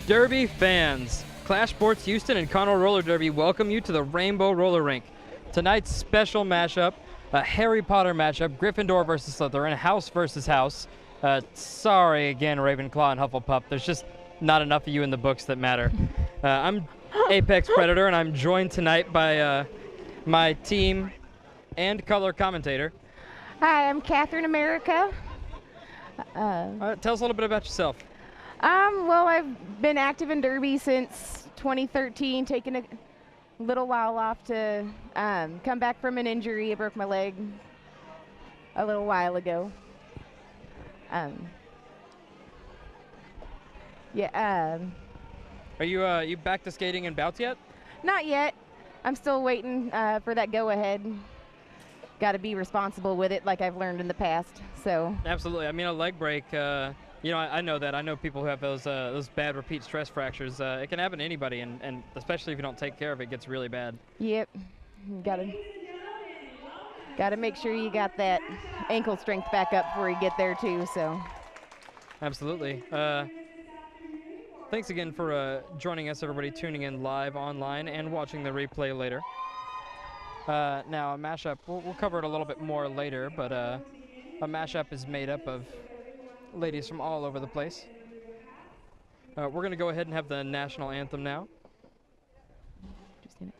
Derby fans, Clash Sports Houston and Conroe Roller Derby welcome you to the Rainbow Roller Rink. Tonight's special mashup, a Harry Potter mashup, Gryffindor versus Slytherin, House versus House. Sorry again, Ravenclaw and Hufflepuff. There's just not enough of you in the books that matter. I'm Apex Predator, and I'm joined tonight by my team and color commentator. Hi, I'm Catherine America. Tell us a little bit about yourself. Well, I've been active in Derby since 2013, taking a little while off to come back from an injury. I broke my leg a little while ago. Are you back to skating in bouts yet? Not yet. I'm still waiting for that go-ahead. Got to be responsible with it like I've learned in the past. So Absolutely. I mean, a leg break, I know that. I know people who have those bad repeat stress fractures. It can happen to anybody, and especially if you don't take care of it, it gets really bad. Yep. Gotta make sure you got that ankle strength back up before you get there too. So Absolutely. Thanks again for joining us, everybody tuning in live online and watching the replay later. Now, a mashup, we'll cover it a little bit more later, but a mashup is made up of ladies from all over the place. We're going to go ahead and have the national anthem now. just in it.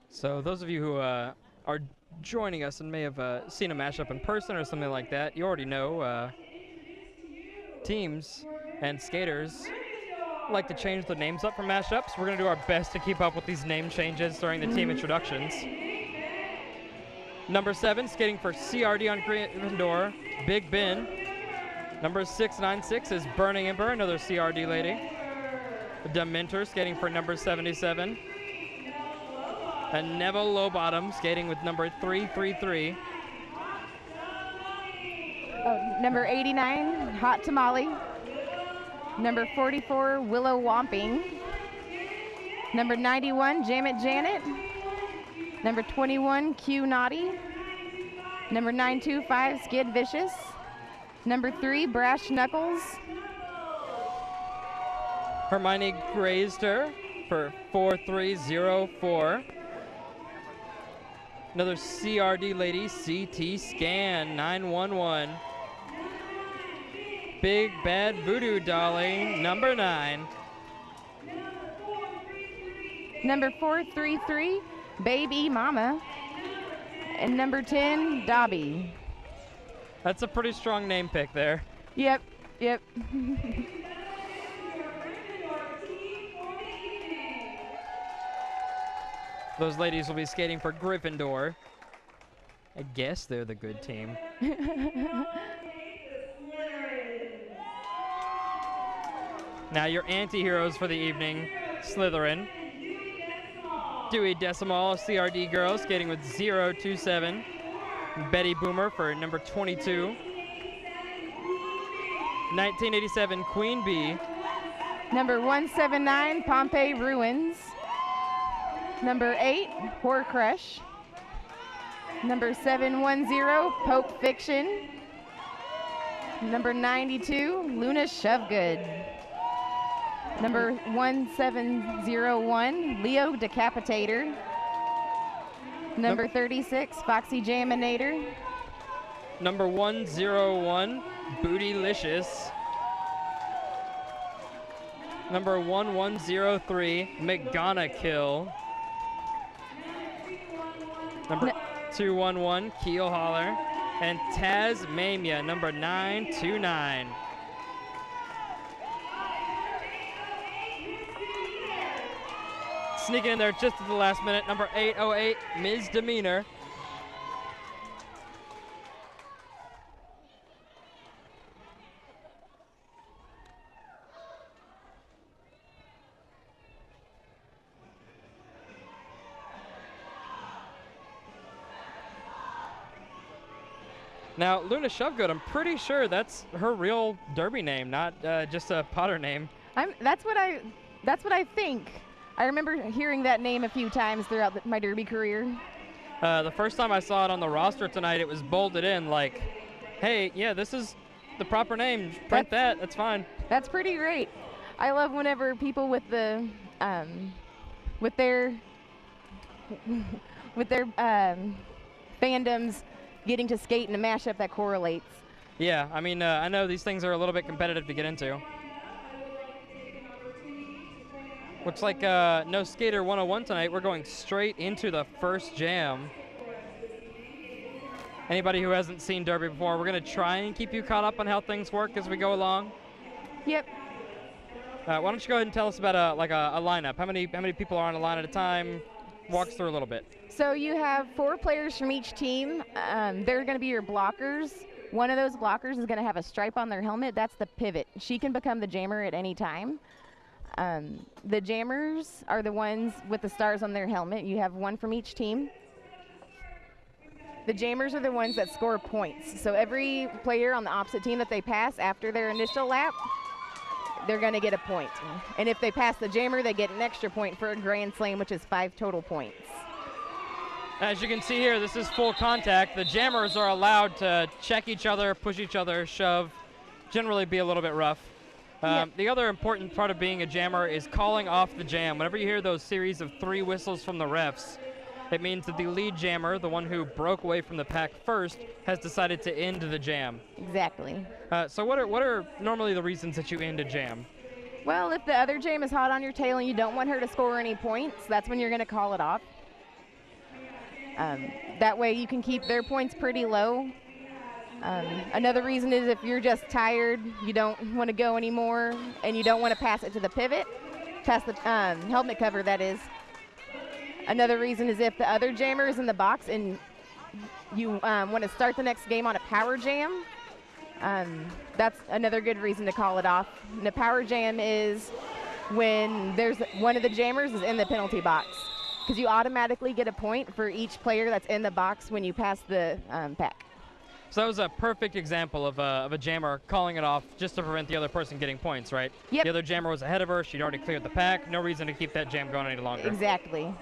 So those of you who are joining us and may have seen a mashup in person or something like that, you already know teams and skaters like to change the names up for mashups. We're going to do our best to keep up with these name changes during the team introductions. Number 7, skating for CRD on Gryffindor, Big Ben. Number 696 is Burning Ember, another CRD lady. Dementor skating for number 77. And Neville Lowbottom skating with number 333. Number 89, Hot Tamale. Number 44, Willow Womping. Number 91, Jamet Janet. Number 21, Q Naughty. Number 925, Skid Vicious. Number 3, Brash Knuckles. Hermione grazed her for 4304. Another CRD lady, CT Scan 911. Big Bad Voodoo Dolly, number 9. Number 433, Baby Mama. And number 10, Dobby. That's a pretty strong name pick there. Yep, yep. Those ladies will be skating for Gryffindor. I guess they're the good team. Now your anti-heroes for the evening, Slytherin. Dewey Decimal, CRD girls, skating with 027. Betty Boomer for number 22. 1987, Queen Bee. Number 179, Pompeii Ruins. Number 8, Horcrush. Number 710, Pope Fiction. Number 92, Luna Shovegood. Number 1701, Leo Decapitator. Number 36, Foxy Jaminator. Number 101, Bootylicious. Number 1103, McGonagall. Number 211, Keel Holler. And Tasmania, number 929. Sneaking in there just at the last minute, number 808, Ms. Demeanor. Now, Luna Shovegood, I'm pretty sure that's her real derby name, not just a Potter name. That's what I think. I remember hearing that name a few times throughout my derby career. The first time I saw it on the roster tonight, it was bolded in like, hey, yeah, this is the proper name. Print that's fine. That's pretty great. I love whenever people with the with their fandoms getting to skate in a mashup that correlates. Yeah, I mean, I know these things are a little bit competitive to get into. Looks like no Skater 101 tonight. We're going straight into the first jam. Anybody who hasn't seen derby before, we're going to try and keep you caught up on how things work as we go along. Yep. Why don't you go ahead and tell us about a lineup? How many people are on a line at a time? Walk us through a little bit. So you have 4 players from each team. They're going to be your blockers. One of those blockers is going to have a stripe on their helmet. That's the pivot. She can become the jammer at any time. The jammers are the ones with the stars on their helmet. You have one from each team. The jammers are the ones that score points. So every player on the opposite team that they pass after their initial lap, they're going to get a point. And if they pass the jammer, they get an extra point for a grand slam, which is 5 total points. As you can see here, this is full contact. The jammers are allowed to check each other, push each other, shove, generally be a little bit rough. Yep. The other important part of being a jammer is calling off the jam. Whenever you hear those series of 3 whistles from the refs, it means that the lead jammer, the one who broke away from the pack first, has decided to end the jam. Exactly. So what are normally the reasons that you end a jam? Well, if the other jam is hot on your tail and you don't want her to score any points, that's when you're going to call it off. That way you can keep their points pretty low. Another reason is if you're just tired, you don't want to go anymore, and you don't want to pass it to the pivot, pass the helmet cover, that is. Another reason is if the other jammer is in the box and you want to start the next game on a power jam, that's another good reason to call it off. And the power jam is when there's one of the jammers is in the penalty box, because you automatically get a point for each player that's in the box when you pass the pack. So that was a perfect example of a jammer calling it off just to prevent the other person getting points, right? Yep. The other jammer was ahead of her. She'd already cleared the pack. No reason to keep that jam going any longer. Exactly.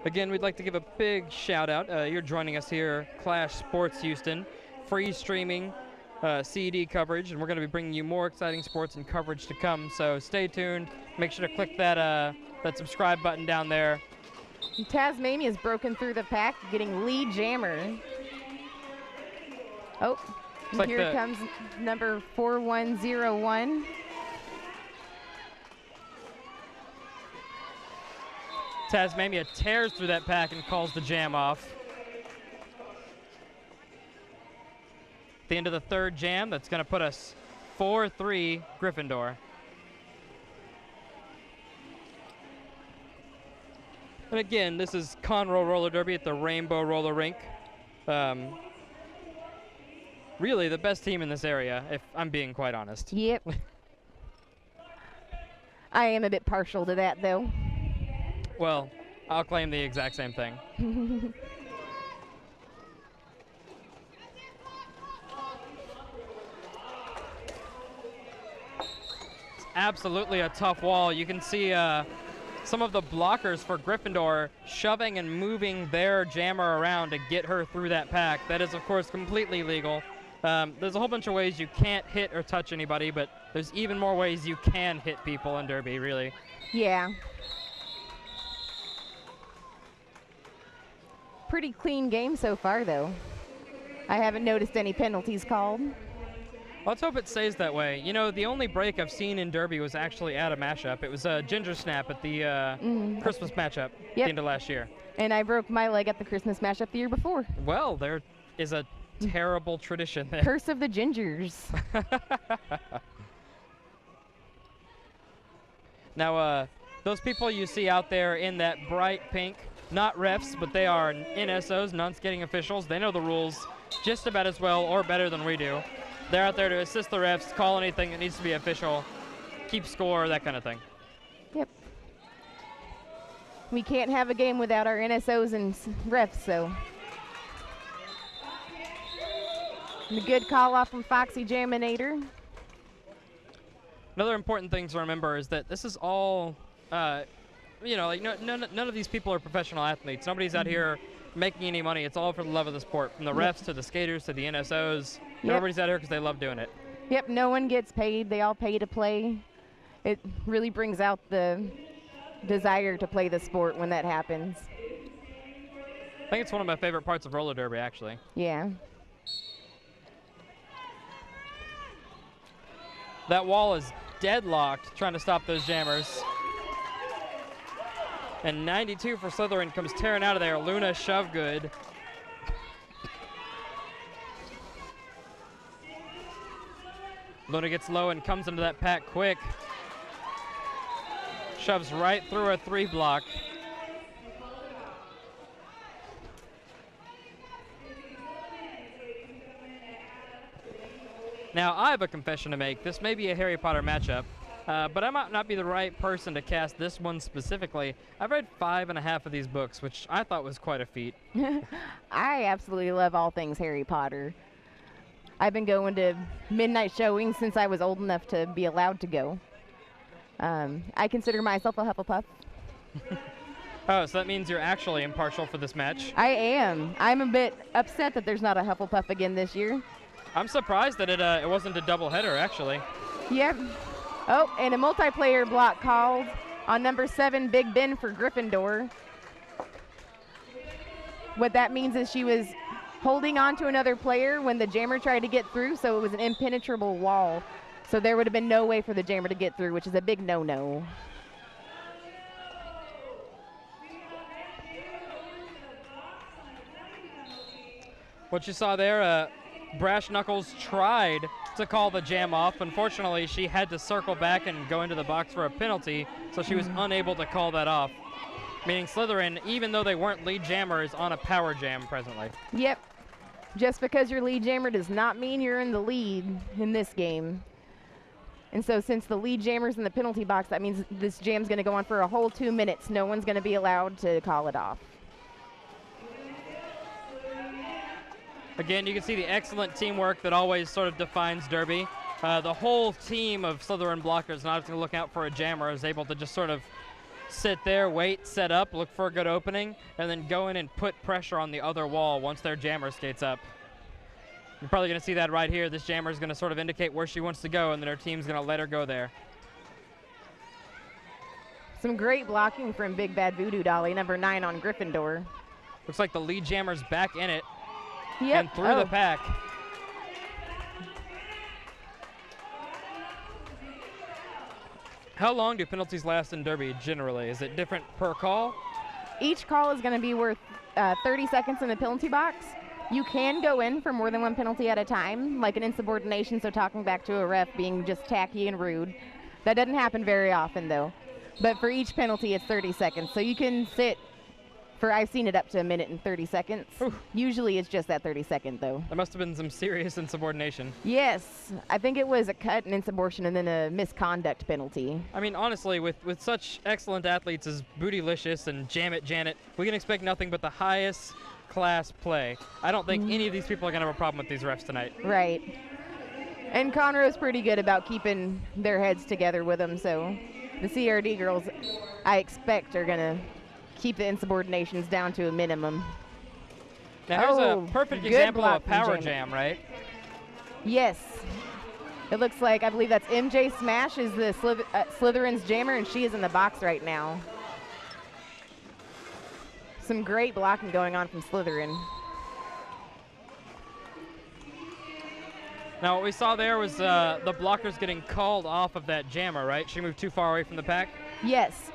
Again, we'd like to give a big shout out. You're joining us here, Clash Sports Houston, free streaming CED coverage, and we're going to be bringing you more exciting sports and coverage to come. So stay tuned. Make sure to click that subscribe button down there. Tasmania's broken through the pack, getting lead jammer. Oh, like here comes number 4101. Tasmania tears through that pack and calls the jam off. At the end of the third jam, that's going to put us 4-3 Gryffindor. And again, this is Conroe Roller Derby at the Rainbow Roller Rink. Really the best team in this area, if I'm being quite honest. Yep. I am a bit partial to that, though. Well, I'll claim the exact same thing. It's absolutely a tough wall. You can see some of the blockers for Gryffindor shoving and moving their jammer around to get her through that pack. That is, of course, completely legal. There's a whole bunch of ways you can't hit or touch anybody, but there's even more ways you can hit people in Derby, really. Yeah. Pretty clean game so far, though. I haven't noticed any penalties called. Let's hope it stays that way. You know, the only break I've seen in Derby was actually at a mashup. It was a ginger snap at the Christmas matchup at the end of last year. And I broke my leg at the Christmas mashup the year before. Well, there is a terrible tradition there. Curse of the Gingers. Now, those people you see out there in that bright pink, not refs, but they are NSOs, non-skating officials. They know the rules just about as well or better than we do. They're out there to assist the refs, call anything that needs to be official, keep score, that kind of thing. Yep. We can't have a game without our NSOs and refs, so. And a good call off from Foxy Jaminator. Another important thing to remember is that this is all, you know, like none of these people are professional athletes. Nobody's out here making any money. It's all for the love of the sport, from the refs to the skaters to the NSOs. Everybody's out here because they love doing it. Yep, no one gets paid. They all pay to play. It really brings out the desire to play the sport when that happens. I think it's one of my favorite parts of roller derby, actually. Yeah. That wall is deadlocked trying to stop those jammers. And 92 for Slytherin comes tearing out of there. Luna Shovegood. Luna gets low and comes into that pack quick. Shoves right through a 3 block. Now, I have a confession to make. This may be a Harry Potter matchup, but I might not be the right person to cast this one specifically. I've read 5.5 of these books, which I thought was quite a feat. I absolutely love all things Harry Potter. I've been going to midnight showings since I was old enough to be allowed to go. I consider myself a Hufflepuff. Oh, so that means you're actually impartial for this match? I am. I'm a bit upset that there's not a Hufflepuff again this year. I'm surprised that it wasn't a doubleheader, actually. Yep. Oh, and a multiplayer block called on number 7, Big Ben for Gryffindor. What that means is she was holding on to another player when the jammer tried to get through, so it was an impenetrable wall. So there would have been no way for the jammer to get through, which is a big no-no. What you saw there, Brash Knuckles tried to call the jam off. Unfortunately, she had to circle back and go into the box for a penalty, so she was unable to call that off. Meaning Slytherin, even though they weren't lead jammer, is on a power jam presently. Yep. Just because you're lead jammer does not mean you're in the lead in this game. And so since the lead jammer's in the penalty box, that means this jam's going to go on for a whole 2 minutes. No one's going to be allowed to call it off. Again, you can see the excellent teamwork that always sort of defines Derby. The whole team of Slytherin blockers, not going to look out for a jammer, is able to just sort of sit there, wait, set up, look for a good opening, and then go in and put pressure on the other wall once their jammer skates up. You're probably going to see that right here. This jammer is going to sort of indicate where she wants to go, and then her team's going to let her go there. Some great blocking from Big Bad Voodoo Dolly, number 9 on Gryffindor. Looks like the lead jammer's back in it. Yep. And through the pack. How long do penalties last in Derby generally? Is it different per call? each call is going to be worth 30 seconds in the penalty box. You can go in for more than one penalty at a time, like an insubordination, so talking back to a ref, being just tacky and rude. That doesn't happen very often, though. But for each penalty, it's 30 seconds. So you can sit for, I've seen it up to 1 minute and 30 seconds. Ooh. Usually it's just that 30 second, though. There must have been some serious insubordination. Yes. I think it was a cut, an insubordination, and then a misconduct penalty. I mean, honestly, with such excellent athletes as Bootylicious and Jamit Janet, we can expect nothing but the highest class play. I don't think any of these people are going to have a problem with these refs tonight. Right. And Conroe's pretty good about keeping their heads together with them, so the CRD girls, I expect, are going to keep the insubordinations down to a minimum. Now, here's a perfect example of a power jam, right? Yes. It looks like, I believe that's MJ Smash is the Slytherin's jammer, and she is in the box right now. Some great blocking going on from Slytherin. Now, what we saw there was the blockers getting called off of that jammer, right? She moved too far away from the pack? Yes.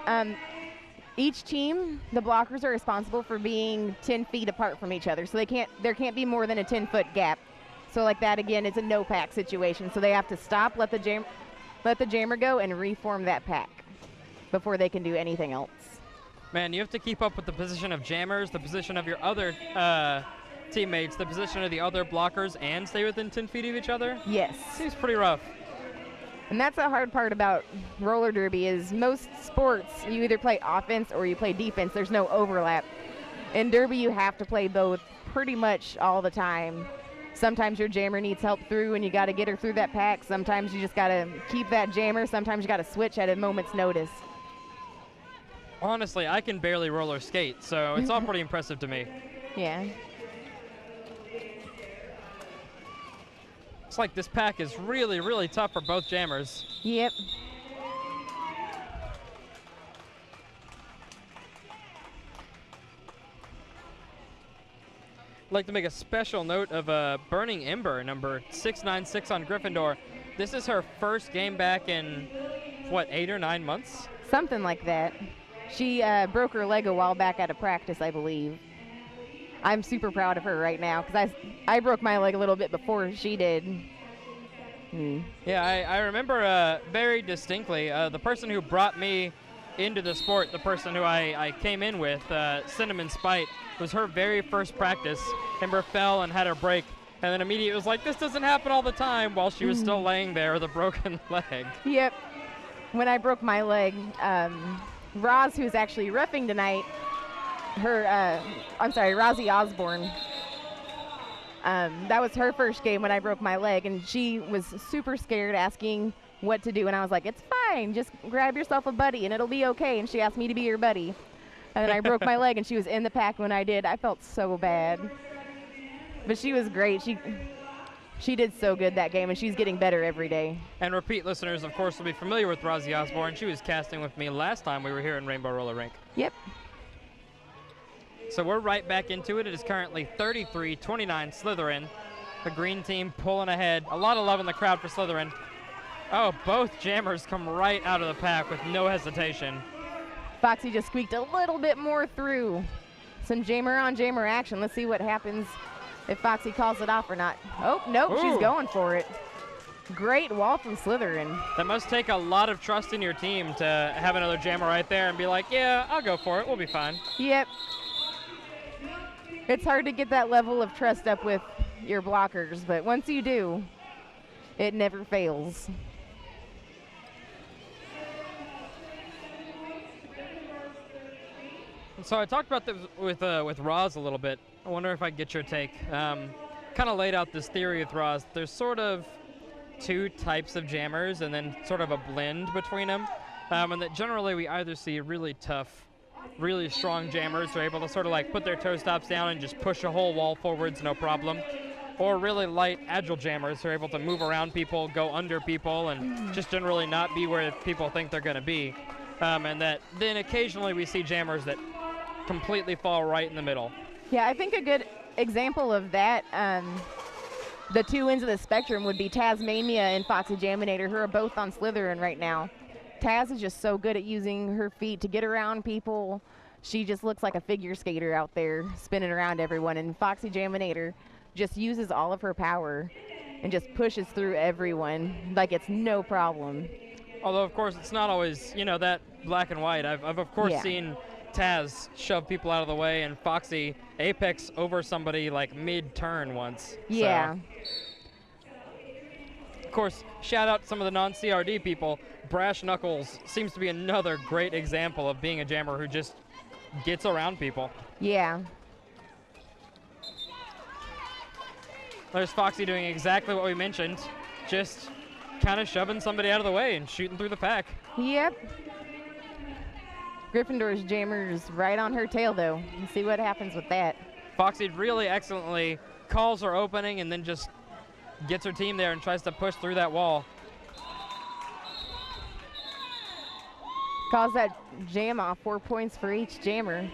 Each team, the blockers are responsible for being 10 feet apart from each other. So there can't be more than a 10-foot gap. So like that, again, it's a no pack situation. So they have to stop, let the jammer go, and reform that pack before they can do anything else. Man, you have to keep up with the position of jammers, the position of your other teammates, the position of the other blockers, and stay within 10 feet of each other? Yes. Seems pretty rough. And that's the hard part about roller derby is most sports, you either play offense or you play defense. There's no overlap. In derby, you have to play both pretty much all the time. Sometimes your jammer needs help through and you got to get her through that pack. Sometimes you just got to keep that jammer. Sometimes you got to switch at a moment's notice. Honestly, I can barely roller skate, so it's all pretty impressive to me. Yeah. It's like this pack is really, really tough for both jammers. Yep. I'd like to make a special note of Burning Ember, number 696 on Gryffindor. This is her first game back in, what, 8 or 9 months? Something like that. She broke her leg a while back out of practice, I believe. I'm super proud of her right now because I broke my leg a little bit before she did. Yeah, I remember very distinctly the person who brought me into the sport, the person who I came in with, Cinnamon Spite, was her very first practice. Ember fell and had her break, and then immediately was like, this doesn't happen all the time, while she was still laying there with a broken leg. Yep. When I broke my leg, Roz, who's actually reffing tonight, Rosie Osborne, that was her first game when I broke my leg, and she was super scared, asking what to do, and I was like, it's fine, just grab yourself a buddy and it'll be okay, and she asked me to be your buddy. And then I broke my leg and she was in the pack when I did. I felt so bad. But she was great. She did so good that game, and she's getting better every day. And repeat listeners, of course, will be familiar with Rosie Osborne. She was casting with me last time we were here in Rainbow Roller Rink. Yep. So we're right back into it. It is currently 33-29 Slytherin. The green team pulling ahead. A lot of love in the crowd for Slytherin. Oh, both jammers come right out of the pack with no hesitation. Foxy just squeaked a little bit more through. Some jammer on jammer action. Let's see what happens if Foxy calls it off or not. Oh, nope, she's going for it. Great wall from Slytherin. That must take a lot of trust in your team to have another jammer right there and be like, yeah, I'll go for it. We'll be fine. Yep. It's hard to get that level of trust up with your blockers, but once you do, it never fails. So I talked about this with Roz a little bit. I wonder if I can get your take. Kind of laid out this theory with Roz. There's sort of two types of jammers and then sort of a blend between them. And that generally we either see really tough, really strong jammers who are able to sort of like put their toe stops down and just push a whole wall forwards, no problem. Or really light, agile jammers who are able to move around people, go under people, and just generally not be where people think they're going to be. And that then occasionally we see jammers that completely fall right in the middle. Yeah, I think a good example of that, the two ends of the spectrum would be Tasmania and Foxy Jaminator, who are both on Slytherin right now. Taz is just so good at using her feet to get around people, she just looks like a figure skater out there spinning around everyone. And Foxy Jaminator just uses all of her power and just pushes through everyone like it's no problem. Although, of course, it's not always, that black and white. I've of course seen Taz shove people out of the way and Foxy apex over somebody like mid-turn once. Yeah. So. Of course, shout out to some of the non-CRD people. Brash Knuckles seems to be another great example of being a jammer who just gets around people. Yeah. There's Foxy doing exactly what we mentioned, just kind of shoving somebody out of the way and shooting through the pack. Yep. Gryffindor's jammer's right on her tail, though. And see what happens with that. Foxy really excellently calls her opening and then just gets her team there and tries to push through that wall. Calls that jam off, 4 points for each jammer.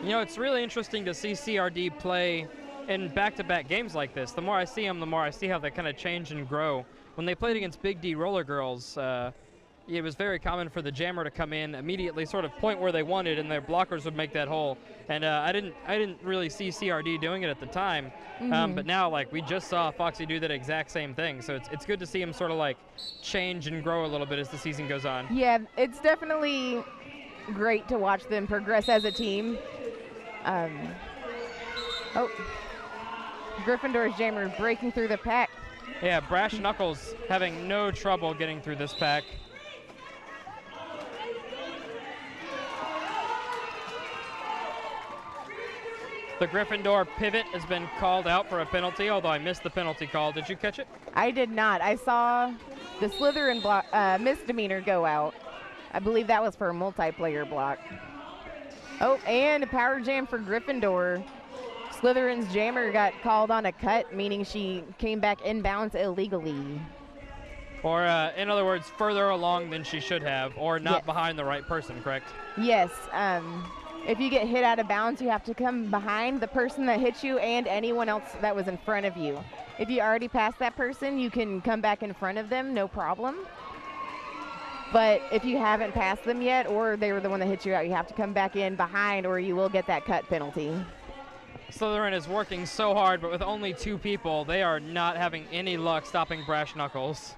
It's really interesting to see CRD play in back-to-back games like this. The more I see them, the more I see how they kind of change and grow. When they played against Big D Roller Girls, it was very common for the jammer to come in immediately, sort of point where they wanted, and their blockers would make that hole. And I didn't really see CRD doing it at the time, but now we just saw Foxy do that exact same thing. So it's good to see him sort of change and grow a little bit as the season goes on. Yeah, it's definitely great to watch them progress as a team. Gryffindor's jammer breaking through the pack. Yeah, Brash Knuckles having no trouble getting through this pack. The Gryffindor pivot has been called out for a penalty, although I missed the penalty call. Did you catch it? I did not. I saw the Slytherin misdemeanor go out. I believe that was for a multiplayer block. Oh, and a power jam for Gryffindor. Slytherin's jammer got called on a cut, meaning she came back inbounds illegally. Or, in other words, further along than she should have, or not behind the right person, correct? Yes. If you get hit out of bounds, you have to come behind the person that hit you and anyone else that was in front of you. If you already passed that person, you can come back in front of them, no problem. But if you haven't passed them yet, or they were the one that hit you out, you have to come back in behind, or you will get that cut penalty. Slytherin is working so hard, but with only 2 people, they are not having any luck stopping Brash Knuckles.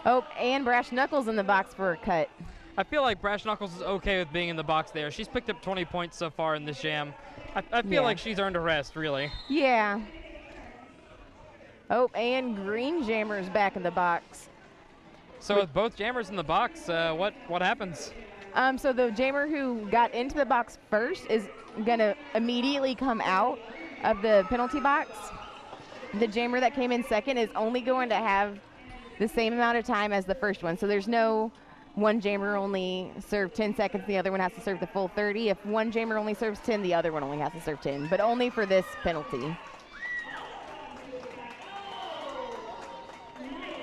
Oh, and Brash Knuckles in the box for a cut. I feel like Brash Knuckles is okay with being in the box there. She's picked up 20 points so far in this jam. I feel like she's earned a rest, really. Yeah. Oh, and Green Jammer's back in the box. So with both jammers in the box, what happens? So the jammer who got into the box first is going to immediately come out of the penalty box. The jammer that came in second is only going to have the same amount of time as the first one. So there's no one jammer only served 10 seconds, the other one has to serve the full 30. If one jammer only serves 10, the other one only has to serve 10, but only for this penalty.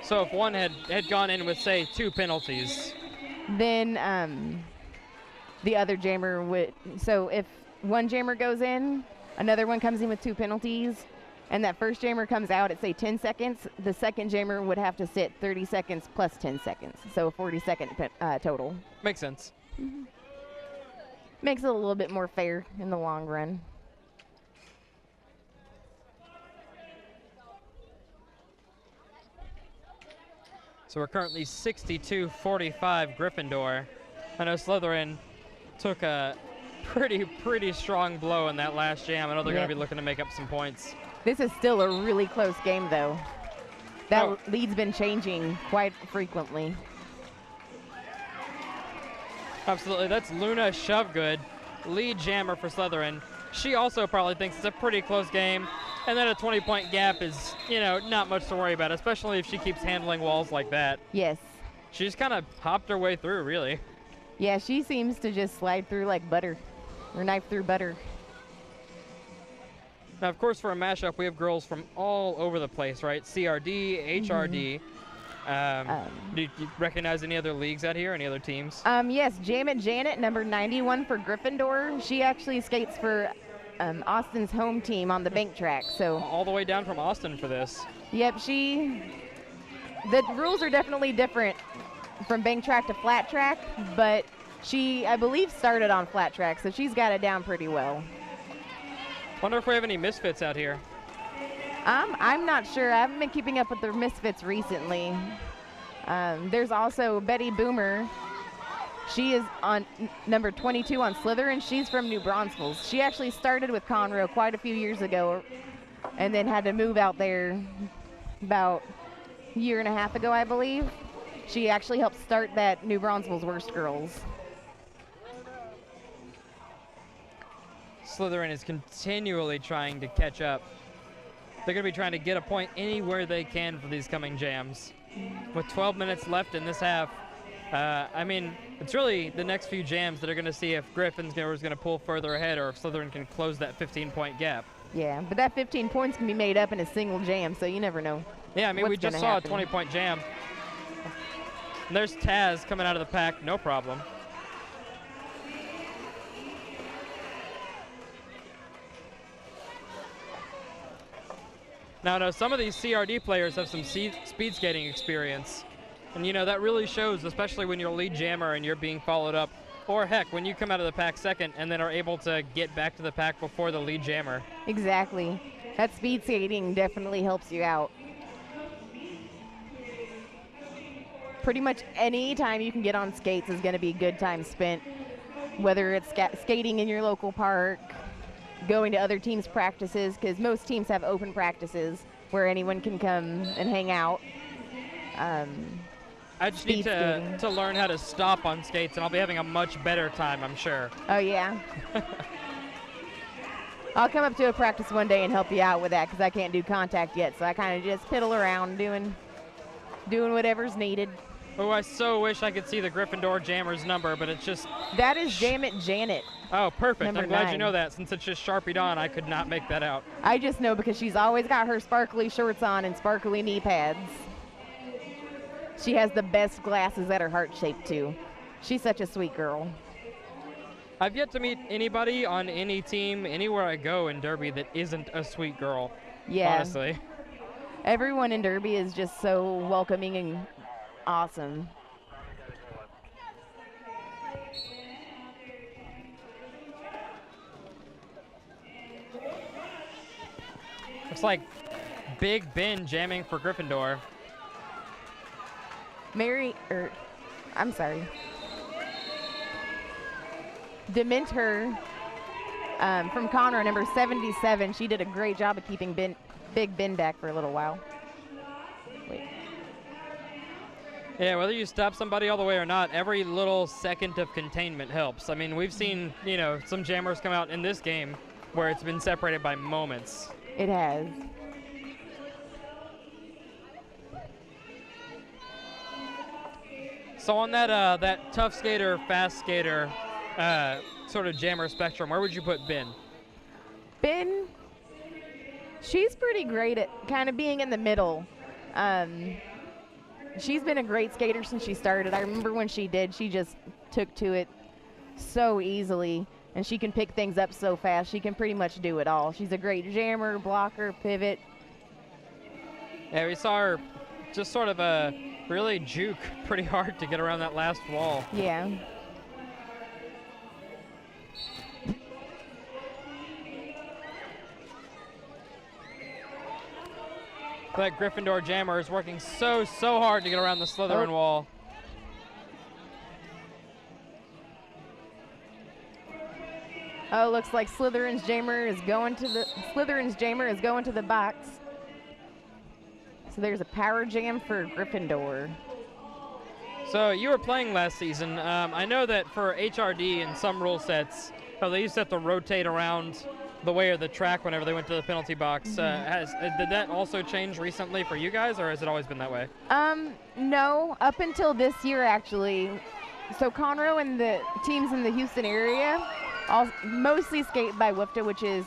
So if one had gone in with, say, 2 penalties, then the other jammer would, so if one jammer goes in, another one comes in with 2 penalties, and that first jammer comes out at, say, 10 seconds, the second jammer would have to sit 30 seconds plus 10 seconds, so a 40-second total. Makes sense. Mm-hmm. Makes it a little bit more fair in the long run. So we're currently 62-45 Gryffindor. I know Slytherin took a pretty strong blow in that last jam. I know they're going to be looking to make up some points. This is still a really close game, though. That lead's been changing quite frequently. Absolutely. That's Luna Shovegood, lead jammer for Slytherin. She also probably thinks it's a pretty close game. And then a 20-point gap is, not much to worry about, especially if she keeps handling walls like that. Yes. She just kind of hopped her way through, really. Yeah, she seems to just slide through like butter, or knife through butter. Now, of course, for a mashup, we have girls from all over the place, right? CRD, HRD. Do you recognize any other leagues out here, any other teams? Yes, Janet, number 91 for Gryffindor. She actually skates for Austin's home team on the bank track. So all the way down from Austin for this. Yep, the rules are definitely different from bank track to flat track, but She, I believe, started on flat track, so she's got it down pretty well. Wonder if we have any misfits out here. I'm not sure. I haven't been keeping up with the misfits recently. There's also Betty Boomer. She is on number 22 on Slytherin. She's from New Braunfels. She actually started with Conroe quite a few years ago and then had to move out there about a year and a half ago, I believe. She actually helped start that New Braunfels Worst Girls. Slytherin is continually trying to catch up. They're going to be trying to get a point anywhere they can for these coming jams. With 12 minutes left in this half, I mean, it's really the next few jams that are going to see if Griffin's going to pull further ahead or if Slytherin can close that 15-point gap. Yeah, but that 15 points can be made up in a single jam, so you never know. Yeah, I mean, we just saw a 20-point jam. And there's Taz coming out of the pack, no problem. Now, no, some of these CRD players have some speed skating experience. And, you know, that really shows, especially when you're a lead jammer and you're being followed up. Or, heck, when you come out of the pack second and then are able to get back to the pack before the lead jammer. Exactly. That speed skating definitely helps you out. Pretty much any time you can get on skates is going to be a good time spent. Whether it's skating in your local park, going to other teams' practices, because most teams have open practices where anyone can come and hang out. I just need to learn how to stop on skates, and I'll be having a much better time, I'm sure. Oh, yeah. I'll come up to a practice one day and help you out with that, because I can't do contact yet, so I kind of just piddle around doing whatever's needed. Oh, I so wish I could see the Gryffindor Jammer's number, but it's just... That is Jam It Janet. Oh, perfect. Number I'm glad 9. you know that. Since it's just Sharpied on, I could not make that out. I just know because she's always got her sparkly shorts on and sparkly knee pads. She has the best glasses that are heart-shaped, too. She's such a sweet girl. I've yet to meet anybody on any team, anywhere I go in Derby, that isn't a sweet girl. Yeah. Honestly. Everyone in Derby is just so welcoming and awesome. Looks like Big Ben jamming for Gryffindor. I'm sorry. Dementor from Conroe, number 77. She did a great job of keeping Big Ben back for a little while. Wait. Yeah, whether you stop somebody all the way or not, every little second of containment helps. I mean, we've seen, you know, some jammers come out in this game where it's been separated by moments. It has. So on that that tough skater, fast skater sort of jammer spectrum, where would you put Ben? Ben, she's pretty great at kind of being in the middle. She's been a great skater since she started. I remember when she did, she just took to it so easily, and she can pick things up so fast. She can pretty much do it all. She's a great jammer, blocker, pivot. Yeah, we saw her just sort of really juke pretty hard to get around that last wall. Yeah. That Gryffindor jammer is working so hard to get around the Slytherin wall. Oh, looks like Slytherin's jammer is going to the box. So there's a power jam for Gryffindor. So you were playing last season. I know that for HRD in some rule sets, they used to have to rotate around the way of the track whenever they went to the penalty box. Did that also change recently for you guys, or has it always been that way? No, up until this year actually. So Conroe and the teams in the Houston area mostly skate by WFTA, which is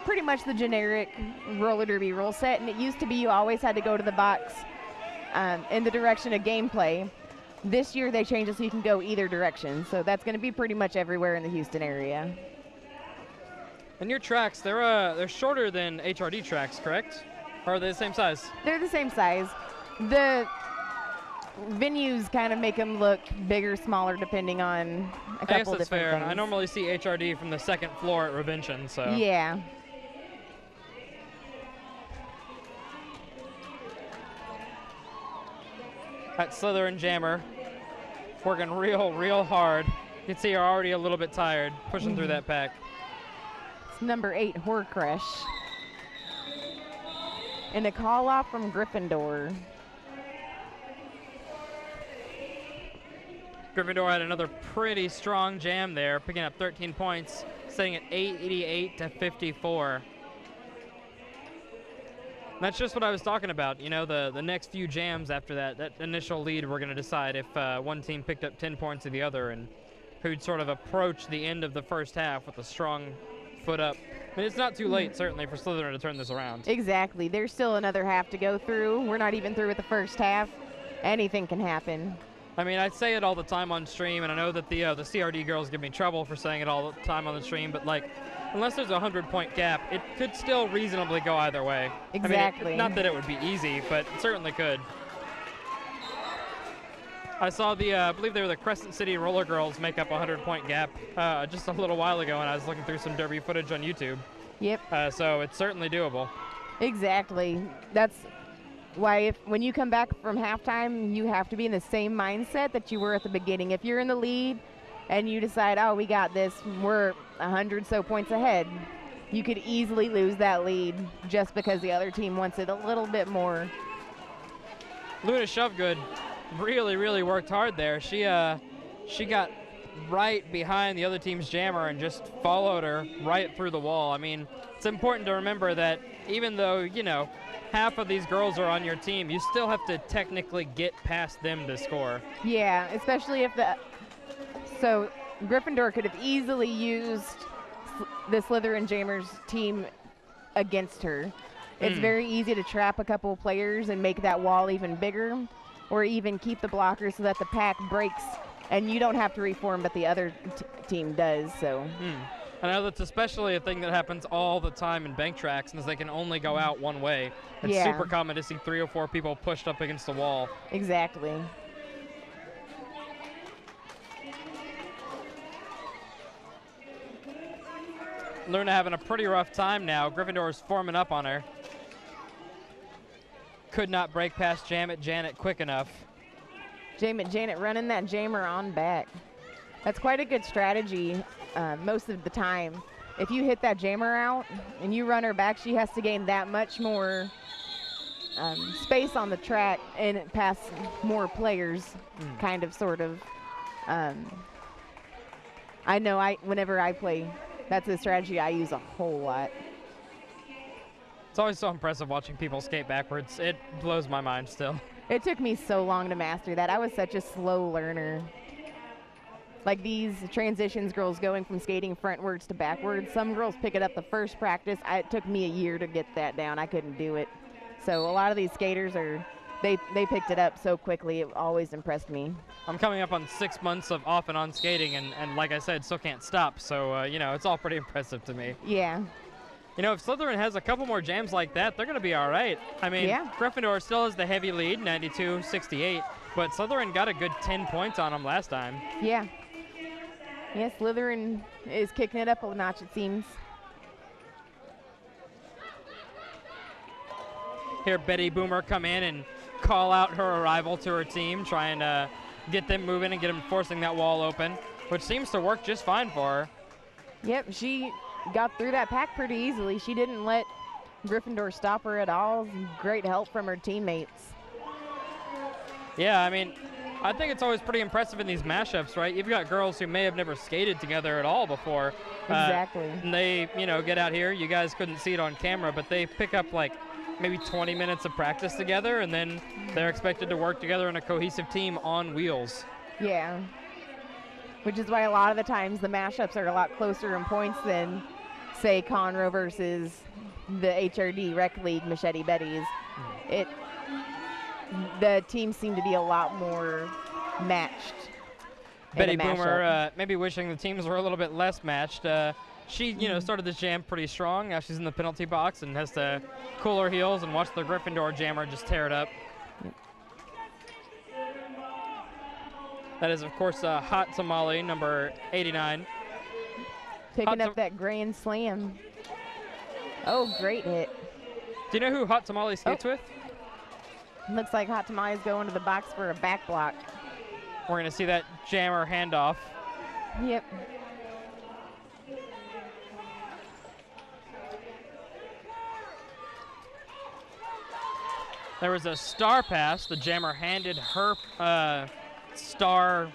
pretty much the generic roller derby rule set. And it used to be you always had to go to the box in the direction of gameplay. This year they changed it so you can go either direction. So that's going to be pretty much everywhere in the Houston area. And your tracks, they're shorter than HRD tracks, correct? Or are they the same size? They're the same size. The venues kind of make them look bigger, smaller, depending on a couple I guess that's different fair. things. I normally see HRD from the second floor at Revention, so. Yeah. That Slytherin jammer working real hard. You can see her already a little bit tired, pushing through that pack. It's number 8, Horcrush. And a call off from Gryffindor. Gryffindor had another pretty strong jam there, picking up 13 points, setting it 88 to 54. That's just what I was talking about. You know, the next few jams after that initial lead, we're going to decide if one team picked up 10 points or the other, and who'd sort of approach the end of the first half with a strong foot up. I mean, it's not too late, certainly, for Slytherin to turn this around. Exactly. There's still another half to go through. We're not even through with the first half. Anything can happen. I mean, I say it all the time on stream, and I know that the CRD girls give me trouble for saying it all the time on the stream, but, like, unless there's a 100-point gap, it could still reasonably go either way. Exactly. I mean, not that it would be easy, but it certainly could. I saw I believe they were the Crescent City Roller Girls make up a 100-point gap just a little while ago, and I was looking through some Derby footage on YouTube. Yep. So it's certainly doable. Exactly. That's why when you come back from halftime, you have to be in the same mindset that you were at the beginning. If you're in the lead and you decide, oh, we got this, we're 100 so points ahead, you could easily lose that lead just because the other team wants it a little bit more. Luna Shovegood really worked hard there. She got right behind the other team's jammer and just followed her right through the wall. I mean, it's important to remember that even though, you know, half of these girls are on your team, you still have to technically get past them to score. Yeah, especially if so Gryffindor could have easily used the Slytherin Jammers team against her. It's very easy to trap a couple of players and make that wall even bigger, or even keep the blockers so that the pack breaks and you don't have to reform, but the other team does. So. I know that's especially a thing that happens all the time in bank tracks, and they can only go out one way. It's super common to see 3 or 4 people pushed up against the wall. Exactly. Luna having a pretty rough time now. Gryffindor is forming up on her. Could not break past Janet quick enough. Janet running that jammer on back. That's quite a good strategy most of the time. If you hit that jammer out and you run her back, she has to gain that much more space on the track and pass more players, kind of, sort of. I know whenever I play, that's a strategy I use a whole lot. It's always so impressive watching people skate backwards. It blows my mind still. It took me so long to master that. I was such a slow learner. Like these transitions girls going from skating frontwards to backwards, some girls pick it up the first practice. It took me a year to get that down. I couldn't do it. So a lot of these skaters they picked it up so quickly. It always impressed me. I'm coming up on 6 months of off and on skating, and like I said, still can't stop. So, you know, it's all pretty impressive to me. Yeah. You know, if Slytherin has a couple more jams like that, they're going to be all right. I mean, Gryffindor still has the heavy lead, 92-68, but Slytherin got a good 10 points on them last time. Yeah. Yes, Slytherin is kicking it up a notch, it seems. Here, Betty Boomer come in and call out her arrival to her team, trying to get them moving and get them forcing that wall open, which seems to work just fine for her. Yep, she got through that pack pretty easily. She didn't let Gryffindor stop her at all. Great help from her teammates. Yeah, I mean, I think it's always pretty impressive in these mashups, right? You've got girls who may have never skated together at all before. Exactly. And they, you know, get out here. You guys couldn't see it on camera, but they pick up like maybe 20 minutes of practice together, and then they're expected to work together in a cohesive team on wheels. Yeah. Which is why a lot of the times the mashups are a lot closer in points than, say, Conroe versus the HRD Rec League Machete Betties. The teams seem to be a lot more matched. Betty Boomer maybe wishing the teams were a little bit less matched. She, you know, started this jam pretty strong. Now she's in the penalty box and has to cool her heels and watch the Gryffindor jammer just tear it up. That is, of course, Hot Tamale, number 89. Picking up that grand slam. Oh, great hit. Do you know who Hot Tamale skates with? Looks like Hot Tamale is going to the box for a back block. We're going to see that jammer handoff. Yep. There was a star pass. The jammer handed her star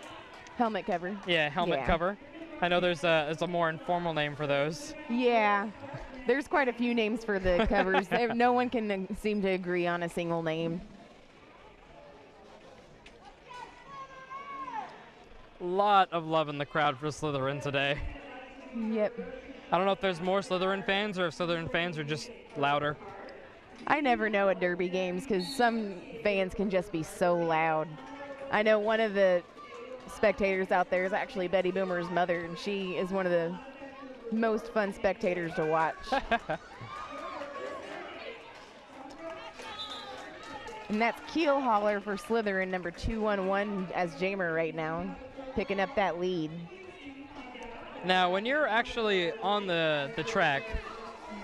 helmet cover. Yeah, helmet cover. I know there's a more informal name for those. Yeah. There's quite a few names for the covers. No one can seem to agree on a single name. Lot of love in the crowd for Slytherin today. Yep. I don't know if there's more Slytherin fans or if Slytherin fans are just louder. I never know at Derby games because some fans can just be so loud. I know one of the spectators out there is actually Betty Boomer's mother, and she is one of the most fun spectators to watch. And that's Keel Holler for Slytherin, number 211 as Jamer right now, picking up that lead. Now, when you're actually on the track,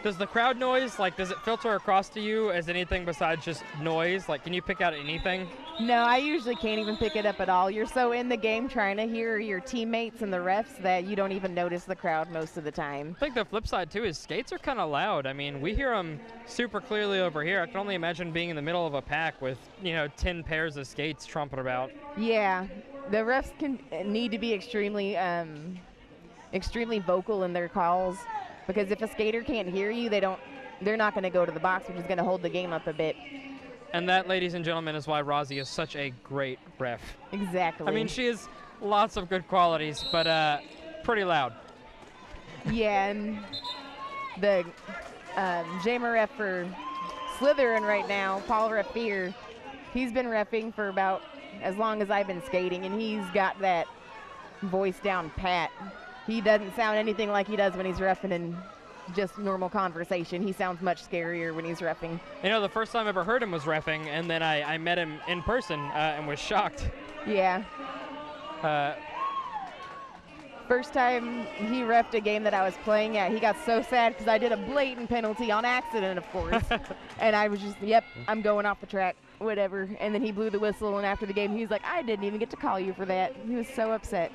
does the crowd noise, does it filter across to you as anything besides just noise? Can you pick out anything? No, I usually can't even pick it up at all. You're so in the game trying to hear your teammates and the refs that you don't even notice the crowd most of the time. I think the flip side, too, is skates are kind of loud. I mean, we hear them super clearly over here. I can only imagine being in the middle of a pack with, 10 pairs of skates trumping about. Yeah, the refs need to be extremely vocal in their calls. Because if a skater can't hear you, they're not going to go to the box, which is going to hold the game up a bit. And that, ladies and gentlemen, is why Rozzy is such a great ref. Exactly. I mean, she has lots of good qualities, but pretty loud. Yeah, and the Jamer ref for Slytherin right now, Paul Raffier, he's been reffing for about as long as I've been skating, and he's got that voice down pat. He doesn't sound anything like he does when he's reffing in just normal conversation. He sounds much scarier when he's reffing. The first time I ever heard him was reffing, and then I met him in person and was shocked. Yeah. First time he reffed a game that I was playing at, he got so sad because I did a blatant penalty on accident, of course. And I was just, yep, I'm going off the track, whatever. And then he blew the whistle, and after the game, he was like, I didn't even get to call you for that. He was so upset.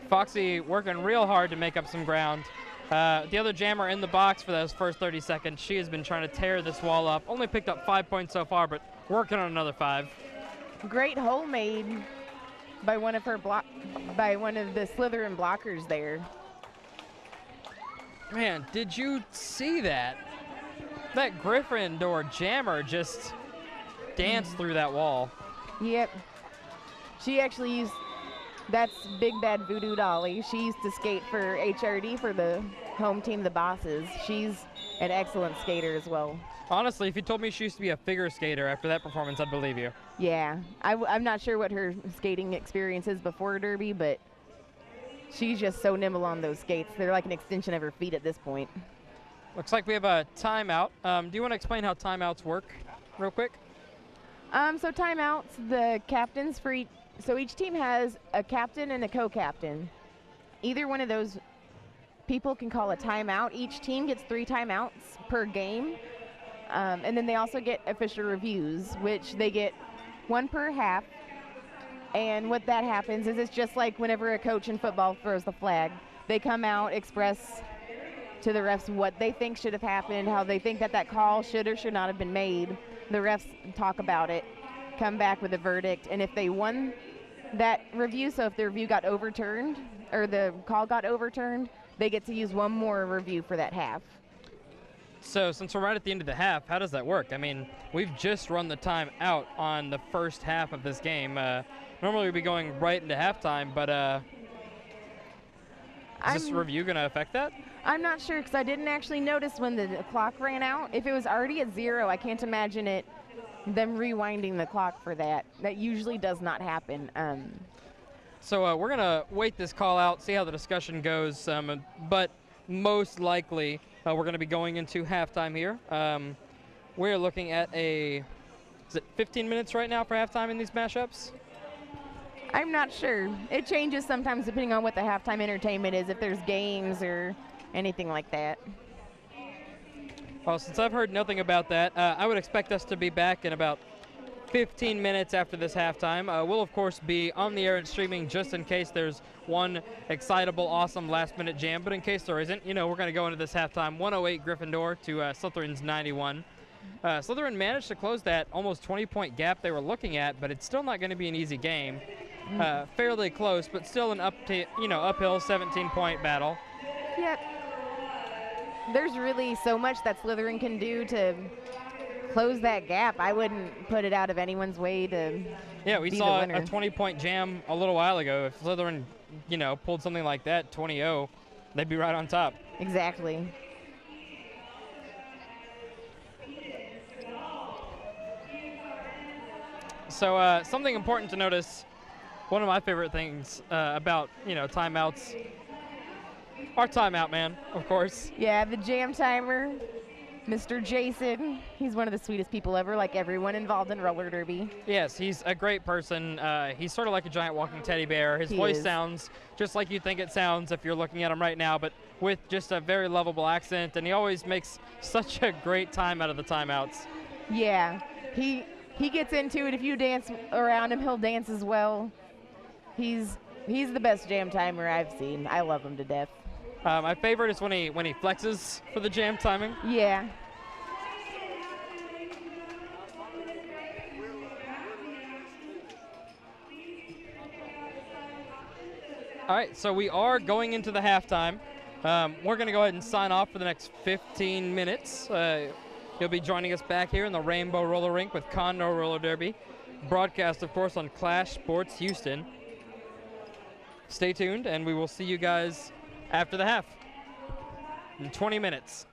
Foxy working real hard to make up some ground. The other jammer in the box for those first 30 seconds, she has been trying to tear this wall up. Only picked up 5 points so far, but working on another 5. Great hole made by one of the Slytherin blockers there. Man, did you see that? That Gryffindor jammer just danced through that wall. Yep. She actually used... That's Big Bad Voodoo Dolly. She used to skate for HRD for the home team, the Bosses. She's an excellent skater as well. Honestly, if you told me she used to be a figure skater after that performance, I'd believe you. Yeah. I'm not sure what her skating experience is before Derby, but she's just so nimble on those skates. They're like an extension of her feet at this point. Looks like we have a timeout. Do you want to explain how timeouts work real quick? So timeouts, the captains for each team has a captain and a co-captain. Either one of those people can call a timeout. Each team gets 3 timeouts per game. And then they also get official reviews, which they get 1 per half. And what that happens is it's just like whenever a coach in football throws the flag. They come out, express to the refs what they think should have happened, how they think that call should or should not have been made. The refs talk about it, come back with a verdict, and if they won that review, so if the review got overturned or the call got overturned, they get to use 1 more review for that half. So since we're right at the end of the half, how does that work? I mean, we've just run the time out on the first half of this game. Normally we'd be going right into halftime, but is this review going to affect that? I'm not sure because I didn't actually notice when the clock ran out. If it was already at 0, I can't imagine them rewinding the clock for that. That usually does not happen. So we're going to wait this call out, see how the discussion goes, but most likely we're going to be going into halftime here. We're looking at is it 15 minutes right now for halftime in these mashups? I'm not sure. It changes sometimes depending on what the halftime entertainment is, if there's games or anything like that. Well, since I've heard nothing about that, I would expect us to be back in about 15 minutes after this halftime. We'll, of course, be on the air and streaming just in case there's one excitable, awesome last-minute jam. But in case there isn't, we're going to go into this halftime 108 Gryffindor to Slytherin's 91. Slytherin managed to close that almost 20-point gap they were looking at, but it's still not going to be an easy game. Fairly close, but still an uphill 17-point battle. Yep. There's really so much that Slytherin can do to close that gap. I wouldn't put it out of anyone's way to we be saw the winner. a 20-point jam a little while ago. If Slytherin, pulled something like that, 20-0, they'd be right on top. Exactly. So something important to notice, one of my favorite things about, timeouts, our timeout man, of course. Yeah, the jam timer, Mr. Jason. He's one of the sweetest people ever, like everyone involved in roller derby. Yes, he's a great person. He's sort of like a giant walking teddy bear. His voice sounds just like you think it sounds if you're looking at him right now, but with just a very lovable accent, and he always makes such a great time out of the timeouts. Yeah, he gets into it. If you dance around him, he'll dance as well. He's the best jam timer I've seen. I love him to death. My favorite is when he flexes for the jam timing. Yeah. All right, so we are going into the halftime. We're going to go ahead and sign off for the next 15 minutes. You'll be joining us back here in the Rainbow Roller Rink with Conroe Roller Derby. Broadcast, of course, on Clash Sports Houston. Stay tuned, and we will see you guys after the half in 20 minutes.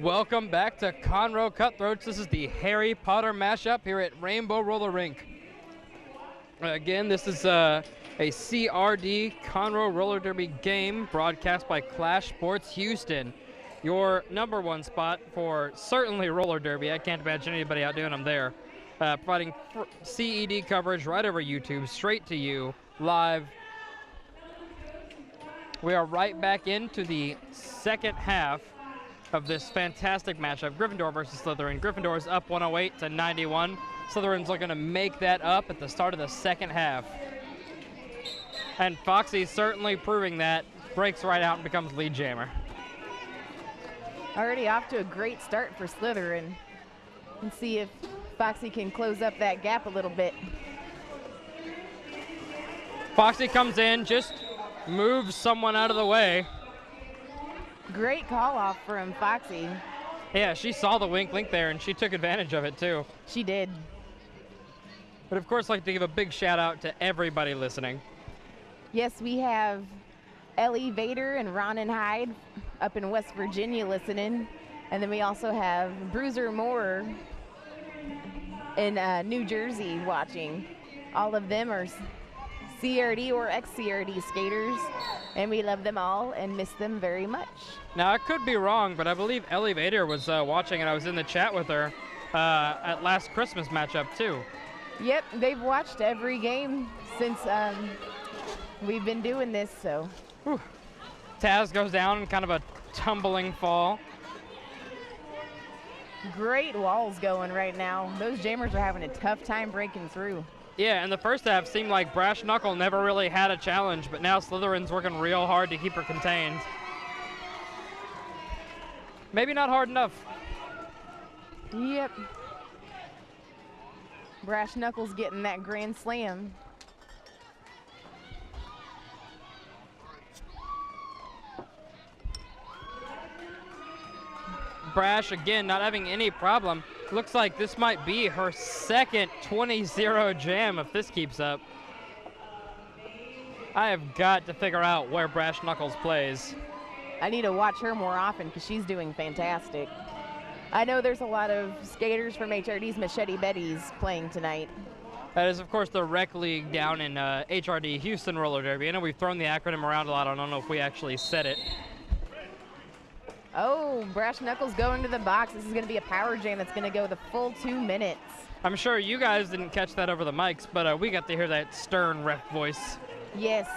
Welcome back to Conroe Cutthroats. This is the Harry Potter mashup here at Rainbow Roller Rink. Again, this is a CRD Conroe Roller Derby game broadcast by Clash Sports Houston. Your #1 spot for certainly roller derby. I can't imagine anybody outdoing them there. Providing CED coverage right over YouTube, straight to you, live. We are right back into the second half of this fantastic matchup, Gryffindor versus Slytherin. Gryffindor is up 108 to 91. Slytherin's looking to make that up at the start of the second half. And Foxy's certainly proving that. Breaks right out and becomes lead jammer. Already off to a great start for Slytherin. And see if Foxy can close up that gap a little bit. Foxy comes in, just moves someone out of the way. Great call off from Foxy. Yeah, she saw the wink link there and she took advantage of it too. She did. But of course, I'd like to give a big shout out to everybody listening. Yes, we have Ellie Vader and Ronan Hyde up in West Virginia listening. And then we also have Bruiser Moore in New Jersey watching. All of them are CRD or ex-CRD skaters, and we love them all and miss them very much. Now, I could be wrong, but I believe Ellie Vader was watching, and I was in the chat with her at last Christmas matchup, too. Yep, they've watched every game since we've been doing this, so. Whew. Taz goes down in kind of a tumbling fall. Great walls going right now. Those jammers are having a tough time breaking through. Yeah, in the first half, seemed like Brash Knuckle never really had a challenge, but now Slytherin's working real hard to keep her contained. Maybe not hard enough. Yep. Brash Knuckles getting that grand slam. Brash, again, not having any problem. Looks like this might be her second 20-0 jam if this keeps up. I have got to figure out where Brash Knuckles plays. I need to watch her more often because she's doing fantastic. I know there's a lot of skaters from HRD's Machete Betties playing tonight. That is, of course, the rec league down in HRD Houston Roller Derby. I know we've thrown the acronym around a lot. I don't know if we actually said it. Oh, Brash Knuckles going to the box. This is going to be a power jam that's going to go the full 2 minutes. I'm sure you guys didn't catch that over the mics, but we got to hear that stern ref voice. Yes.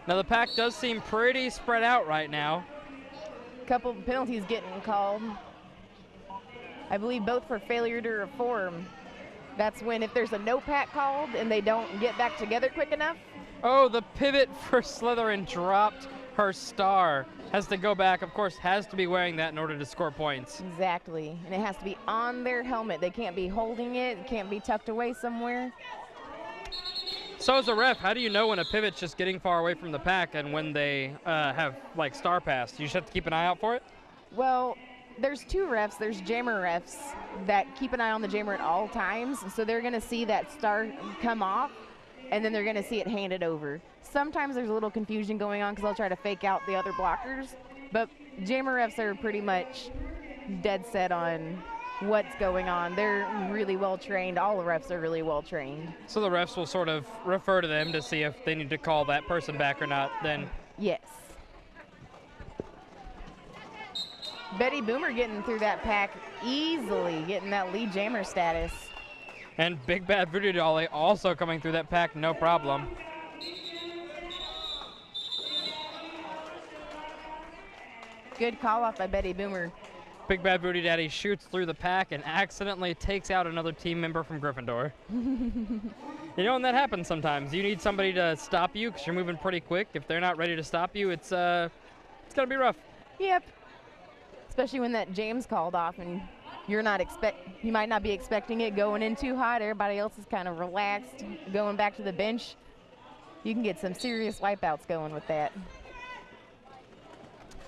Now, the pack does seem pretty spread out right now. Couple penalties getting called. I believe both for failure to reform. That's when if there's a no pack called and they don't get back together quick enough. Oh, the pivot for Slytherin dropped her star. Has to go back, of course, has to be wearing that in order to score points. Exactly, and it has to be on their helmet. They can't be holding it, it can't be tucked away somewhere. So as a ref, how do you know when a pivot's just getting far away from the pack and when they have, like, star pass? You just have to keep an eye out for it? Well, there's two refs. There's jammer refs that keep an eye on the jammer at all times, so they're going to see that star come off, and then they're going to see it handed over. Sometimes there's a little confusion going on because they'll try to fake out the other blockers, but jammer refs are pretty much dead set on what's going on. They're really well trained. All the refs are really well trained. So the refs will sort of refer to them to see if they need to call that person back or not then? Yes. Betty Boomer getting through that pack easily, getting that lead jammer status. And Big Bad Voodoo Dolly also coming through that pack, no problem. Good call off by Betty Boomer. Big Bad Booty Daddy shoots through the pack and accidentally takes out another team member from Gryffindor. You know when that happens sometimes. You need somebody to stop you because you're moving pretty quick. If they're not ready to stop you, it's gonna be rough. Yep. Especially when that jam's called off and you might not be expecting it going in too hot. Everybody else is kind of relaxed, going back to the bench. You can get some serious wipeouts going with that.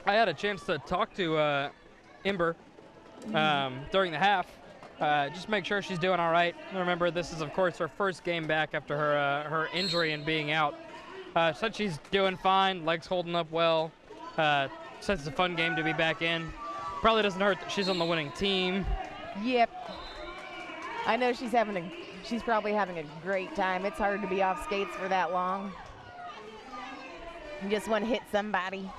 I had a chance to talk to Ember during the half. Just make sure she's doing all right. Remember, this is, of course, her first game back after her injury and being out. Said she's doing fine, legs holding up well. Says it's a fun game to be back in. Probably doesn't hurt that she's on the winning team. Yep. I know she's probably having a great time. It's hard to be off skates for that long. You just want to hit somebody.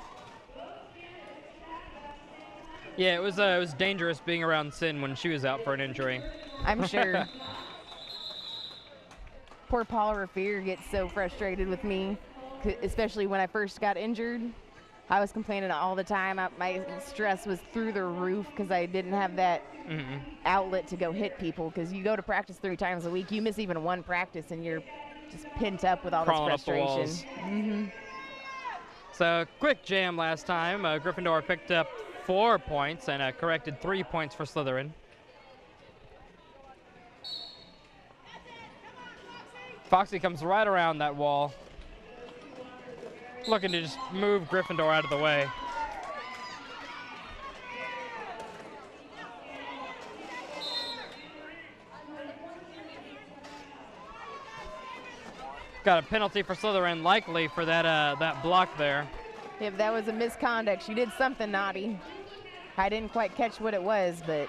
Yeah, it was dangerous being around Sin when she was out for an injury. I'm sure. Poor Paul Revere gets so frustrated with me, especially when I first got injured. I was complaining all the time. My stress was through the roof because I didn't have that outlet to go hit people, because you go to practice 3 times a week. You miss even one practice and you're just pent up with all Crawling this frustration. Up the walls. So quick jam last time. Gryffindor picked up 4 points and corrected 3 points for Slytherin. Foxy comes right around that wall, looking to just move Gryffindor out of the way. Got a penalty for Slytherin, likely for that block there. If that was a misconduct, she did something naughty. I didn't quite catch what it was, but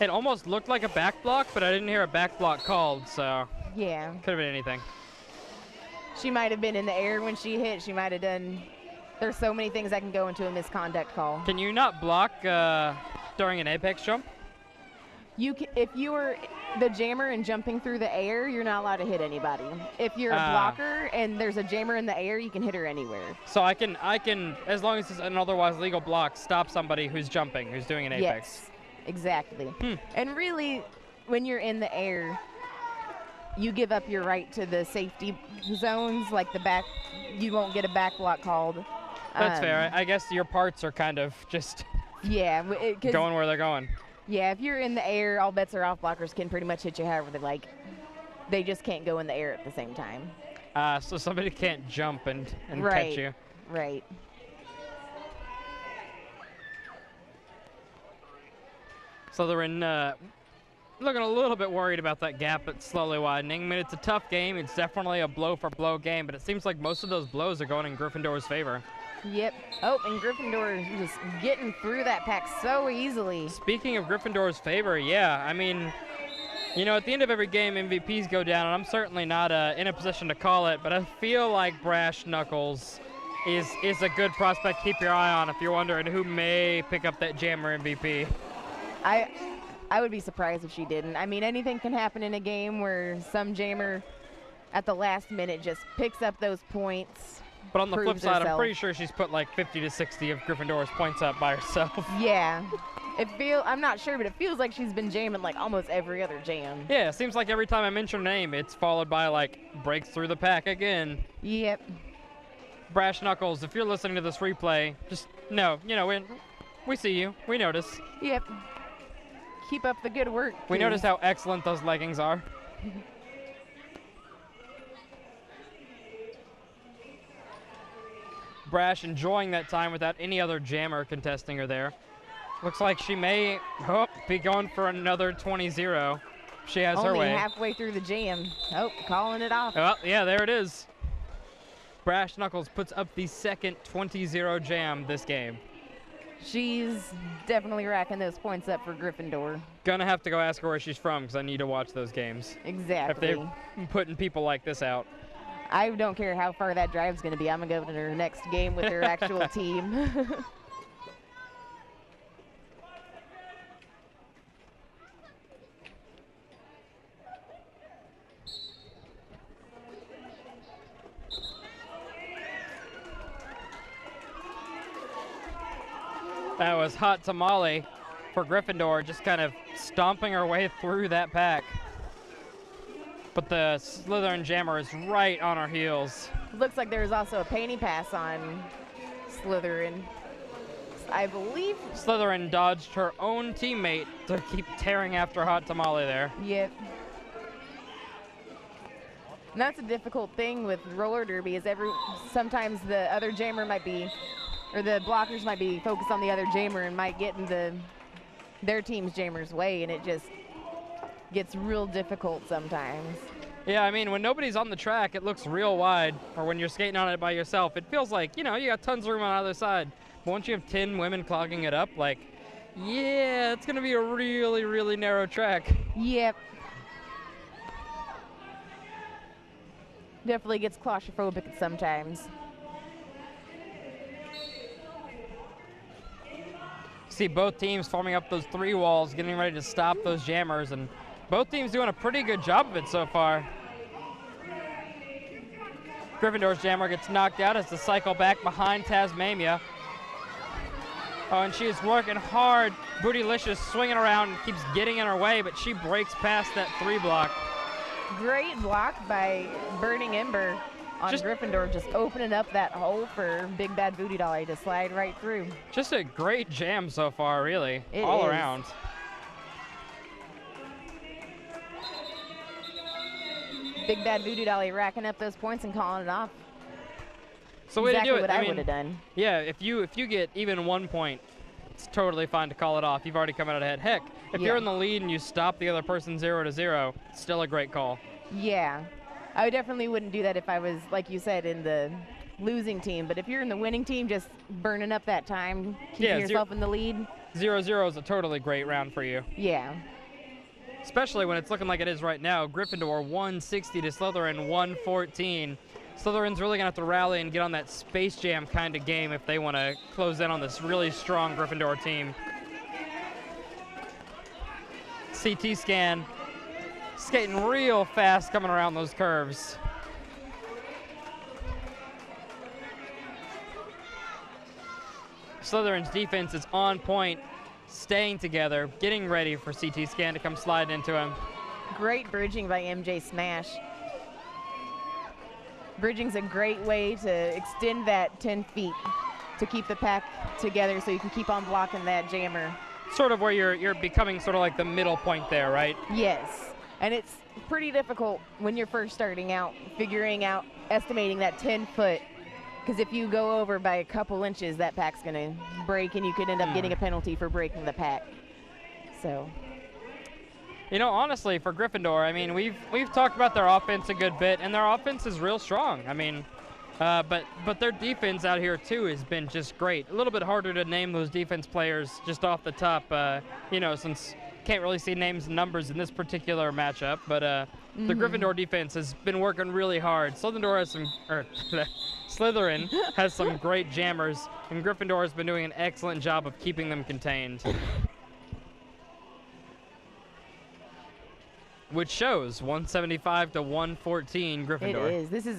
it almost looked like a back block, but I didn't hear a back block called, so yeah. Could have been anything. She might have been in the air when she hit. She might have done. There's so many things that can go into a misconduct call. Can you not block during an apex jump? If you were the jammer and jumping through the air, you're not allowed to hit anybody. If you're a blocker and there's a jammer in the air, you can hit her anywhere. So I can, as long as it's an otherwise legal block, stop somebody who's jumping, who's doing an apex. Yes, exactly. And really, when you're in the air, you give up your right to the safety zones, like the back. You won't get a back block called. That's fair. I guess your parts are kind of just going where they're going. Yeah, if you're in the air, all bets are off. Blockers can pretty much hit you however they like. They just can't go in the air at the same time. So somebody can't jump and catch you. Right. Slytherin looking a little bit worried about that gap that's slowly widening. I mean, it's a tough game. It's definitely a blow-for-blow game, but it seems like most of those blows are going in Gryffindor's favor. Yep. Oh, and Gryffindor is just getting through that pack so easily. Speaking of Gryffindor's favor, yeah, I mean, you know, at the end of every game, MVPs go down, and I'm certainly not in a position to call it, but I feel like Brash Knuckles is a good prospect to keep your eye on if you're wondering who may pick up that Jammer MVP. I would be surprised if she didn't. I mean, anything can happen in a game where some jammer at the last minute just picks up those points. But on the flip side, I'm pretty sure she's put like 50 to 60 of Gryffindor's points up by herself. Yeah. I'm not sure, but it feels like she's been jamming like almost every other jam. Yeah, it seems like every time I mention her name, it's followed by like breaks through the pack again. Yep. Brash Knuckles, if you're listening to this replay, just know, we see you. We notice. Yep. Keep up the good work. We notice how excellent those leggings are. Brash enjoying that time without any other jammer contesting her there. Looks like she may be going for another 20-0. She has her way. Only halfway through the jam. Oh, calling it off. Well, yeah, there it is. Brash Knuckles puts up the second 20-0 jam this game. She's definitely racking those points up for Gryffindor. Gonna have to go ask her where she's from because I need to watch those games. Exactly. If they're putting people like this out. I don't care how far that drive's going to be. I'm going to go to her next game with her actual team. That was Hot Tamale for Gryffindor, just kind of stomping her way through that pack. But the Slytherin jammer is right on our heels. Looks like there was also a panty pass on Slytherin. I believe Slytherin dodged her own teammate to keep tearing after Hot Tamale there. Yep. And that's a difficult thing with roller derby is sometimes the other jammer might be, or the blockers might be focused on the other jammer and might get in their team's jammer's way, and it just gets real difficult sometimes. Yeah, I mean, when nobody's on the track, it looks real wide. Or when you're skating on it by yourself, it feels like, you know, you got tons of room on either side. But once you have 10 women clogging it up, like, yeah, it's going to be a really, really narrow track. Yep. Definitely gets claustrophobic sometimes. See both teams forming up those 3 walls, getting ready to stop those jammers, and both teams doing a pretty good job of it so far. Gryffindor's jammer gets knocked out as to cycle back behind Tasmania. Oh, and she is working hard. Bootylicious swinging around and keeps getting in her way, but she breaks past that 3 block. Great block by Burning Ember on Gryffindor, just opening up that hole for Big Bad Booty Dolly to slide right through. Just a great jam so far, really, it all is. around. Big Bad Booty Dolly racking up those points and calling it off. So way exactly to do it. What I mean, would have done. Yeah, if you get even 1 point, it's totally fine to call it off. You've already come out ahead. Heck, if you're in the lead and you stop the other person 0-0, still a great call. Yeah, I definitely wouldn't do that if I was, like you said, in the losing team. But if you're in the winning team, just burning up that time, keeping yourself in the lead. 0-0 is a totally great round for you. Yeah. Especially when it's looking like it is right now. Gryffindor 160 to Slytherin 114. Slytherin's really going to have to rally and get on that Space Jam kind of game if they want to close in on this really strong Gryffindor team. CT scan. Skating real fast coming around those curves. Slytherin's defense is on point, staying together, getting ready for CT scan to come slide into him. Great bridging by MJ Smash. Bridging's a great way to extend that 10 feet to keep the pack together so you can keep on blocking that jammer. Sort of where you're becoming sort of like the middle point there, right? Yes, and it's pretty difficult when you're first starting out, estimating that 10 foot, because if you go over by a couple inches, that pack's gonna break and you could end up getting a penalty for breaking the pack. So. You know, honestly, for Gryffindor, I mean, we've talked about their offense a good bit, and their offense is real strong. I mean, but their defense out here too has been just great. A little bit harder to name those defense players just off the top, you know, since can't really see names and numbers in this particular matchup. But the Gryffindor defense has been working really hard. Slytherin has some great jammers, and Gryffindor has been doing an excellent job of keeping them contained. Which shows 175 to 114 Gryffindor. It is. This is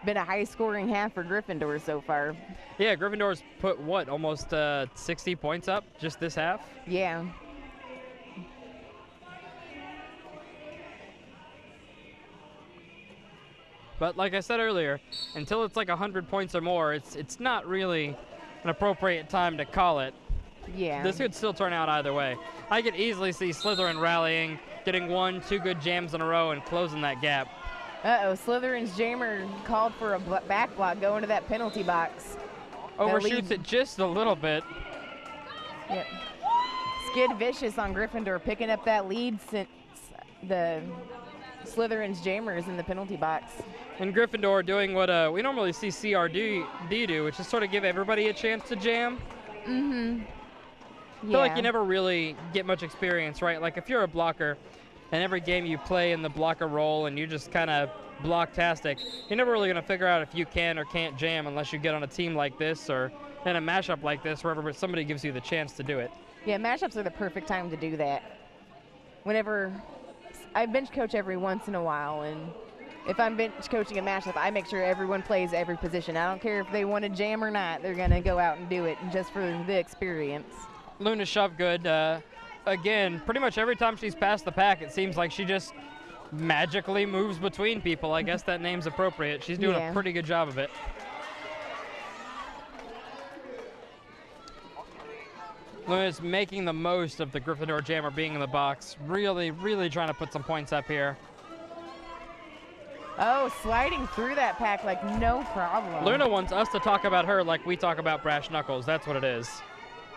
been a high-scoring half for Gryffindor so far. Yeah, Gryffindor's put what, almost 60 points up just this half? Yeah. But like I said earlier, until it's like 100 points or more, it's not really an appropriate time to call it. Yeah. This could still turn out either way. I could easily see Slytherin rallying, getting 1-2 good jams in a row and closing that gap. Uh-oh, Slytherin's jammer called for a back block going to that penalty box. Overshoots it just a little bit. Yep. Skid Vicious on Gryffindor picking up that lead since the Slytherin's jammers in the penalty box. And Gryffindor doing what we normally see CRD do, which is sort of give everybody a chance to jam. Mm-hmm. I feel like you never really get much experience, right? Like if you're a blocker and every game you play in the blocker role and you just kind of block-tastic, you're never really going to figure out if you can or can't jam unless you get on a team like this or in a mashup like this where somebody gives you the chance to do it. Yeah, mashups are the perfect time to do that. Whenever I bench coach every once in a while, and if I'm bench coaching a mashup, I make sure everyone plays every position. I don't care if they want to jam or not, they're going to go out and do it just for the experience. Luna Shovegood, again, pretty much every time she's passed the pack, it seems like she just magically moves between people. I guess that name's appropriate. She's doing a pretty good job of it. Luna's making the most of the Gryffindor jammer being in the box. Really, really trying to put some points up here. Oh, sliding through that pack like no problem. Luna wants us to talk about her like we talk about Brash Knuckles. That's what it is.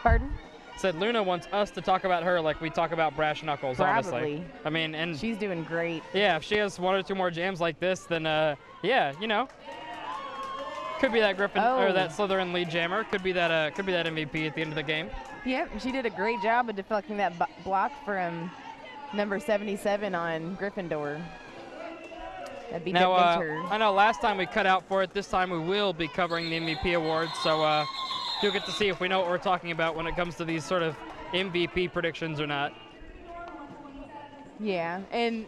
Pardon? said Luna wants us to talk about her like we talk about Brash Knuckles, honestly. Probably. I mean, and She's doing great. yeah, if she has 1 or 2 more jams like this, then yeah, you know, could be that Griffin or that Slytherin lead jammer. Could be that MVP at the end of the game. Yep, she did a great job of deflecting that block from number 77 on Gryffindor. That'd be Now, Winter. I know last time we cut out for it. This time we will be covering the MVP awards, so you'll get to see if we know what we're talking about when it comes to these sort of MVP predictions or not. Yeah, and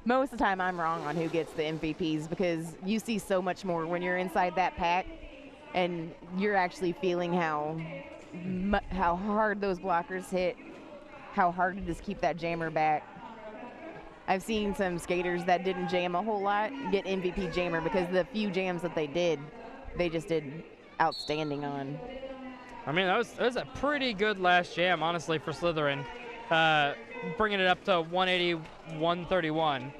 most of the time I'm wrong on who gets the MVPs because you see so much more when you're inside that pack and you're actually feeling how hard those blockers hit, how hard to just keep that jammer back. I've seen some skaters that didn't jam a whole lot get MVP jammer because the few jams that they did, they just did outstanding on. I mean, that was a pretty good last jam, honestly, for Slytherin, bringing it up to 180, 131.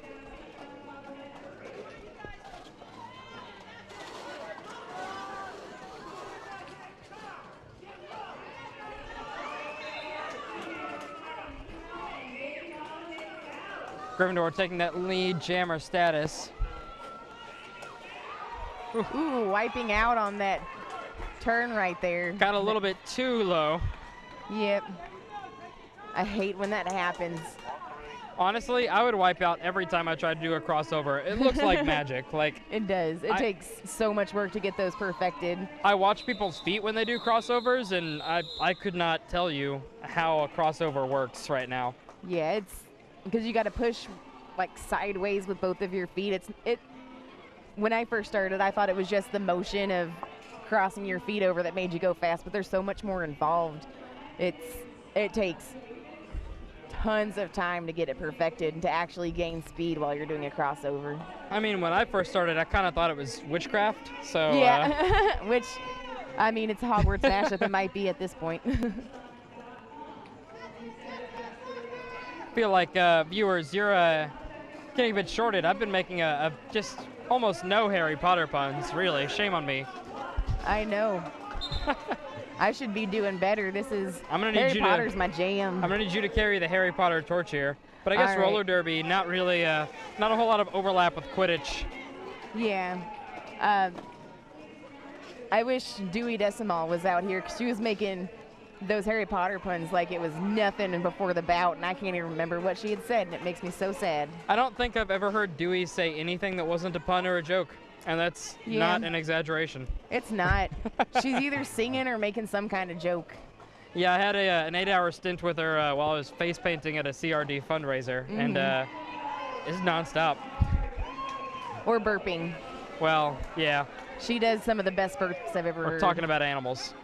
Gryffindor taking that lead jammer status. Ooh, wiping out on that turn right there. Got a little bit too low. Yep. I hate when that happens. Honestly, I would wipe out every time I try to do a crossover. It looks like magic. Like it does. It takes so much work to get those perfected. I watch people's feet when they do crossovers, and I could not tell you how a crossover works right now. Yeah, it's because you got to push like sideways with both of your feet. When I first started, I thought it was just the motion of crossing your feet over that made you go fast, but there's so much more involved. It takes tons of time to get it perfected and to actually gain speed while you're doing a crossover. I mean, when I first started, I kind of thought it was witchcraft. So yeah, which, I mean, it's Hogwarts mashup. It might be at this point. Feel like viewers, you're getting a bit shorted. I've been making a just almost no Harry Potter puns, really. Shame on me. I know. I should be doing better. Harry Potter's my jam. I'm gonna need you to carry the Harry Potter torch here. But I guess roller derby, not really, not a whole lot of overlap with Quidditch. Yeah. I wish Dewey Decimal was out here because she was making those Harry Potter puns like it was nothing before the bout, and I can't even remember what she had said, and it makes me so sad. I don't think I've ever heard Dewey say anything that wasn't a pun or a joke, and that's not an exaggeration. It's not. She's either singing or making some kind of joke. Yeah, I had an 8-hour stint with her while I was face painting at a CRD fundraiser, and it's nonstop. Or burping. Well, yeah. She does some of the best burps I've ever heard. We're talking about animals.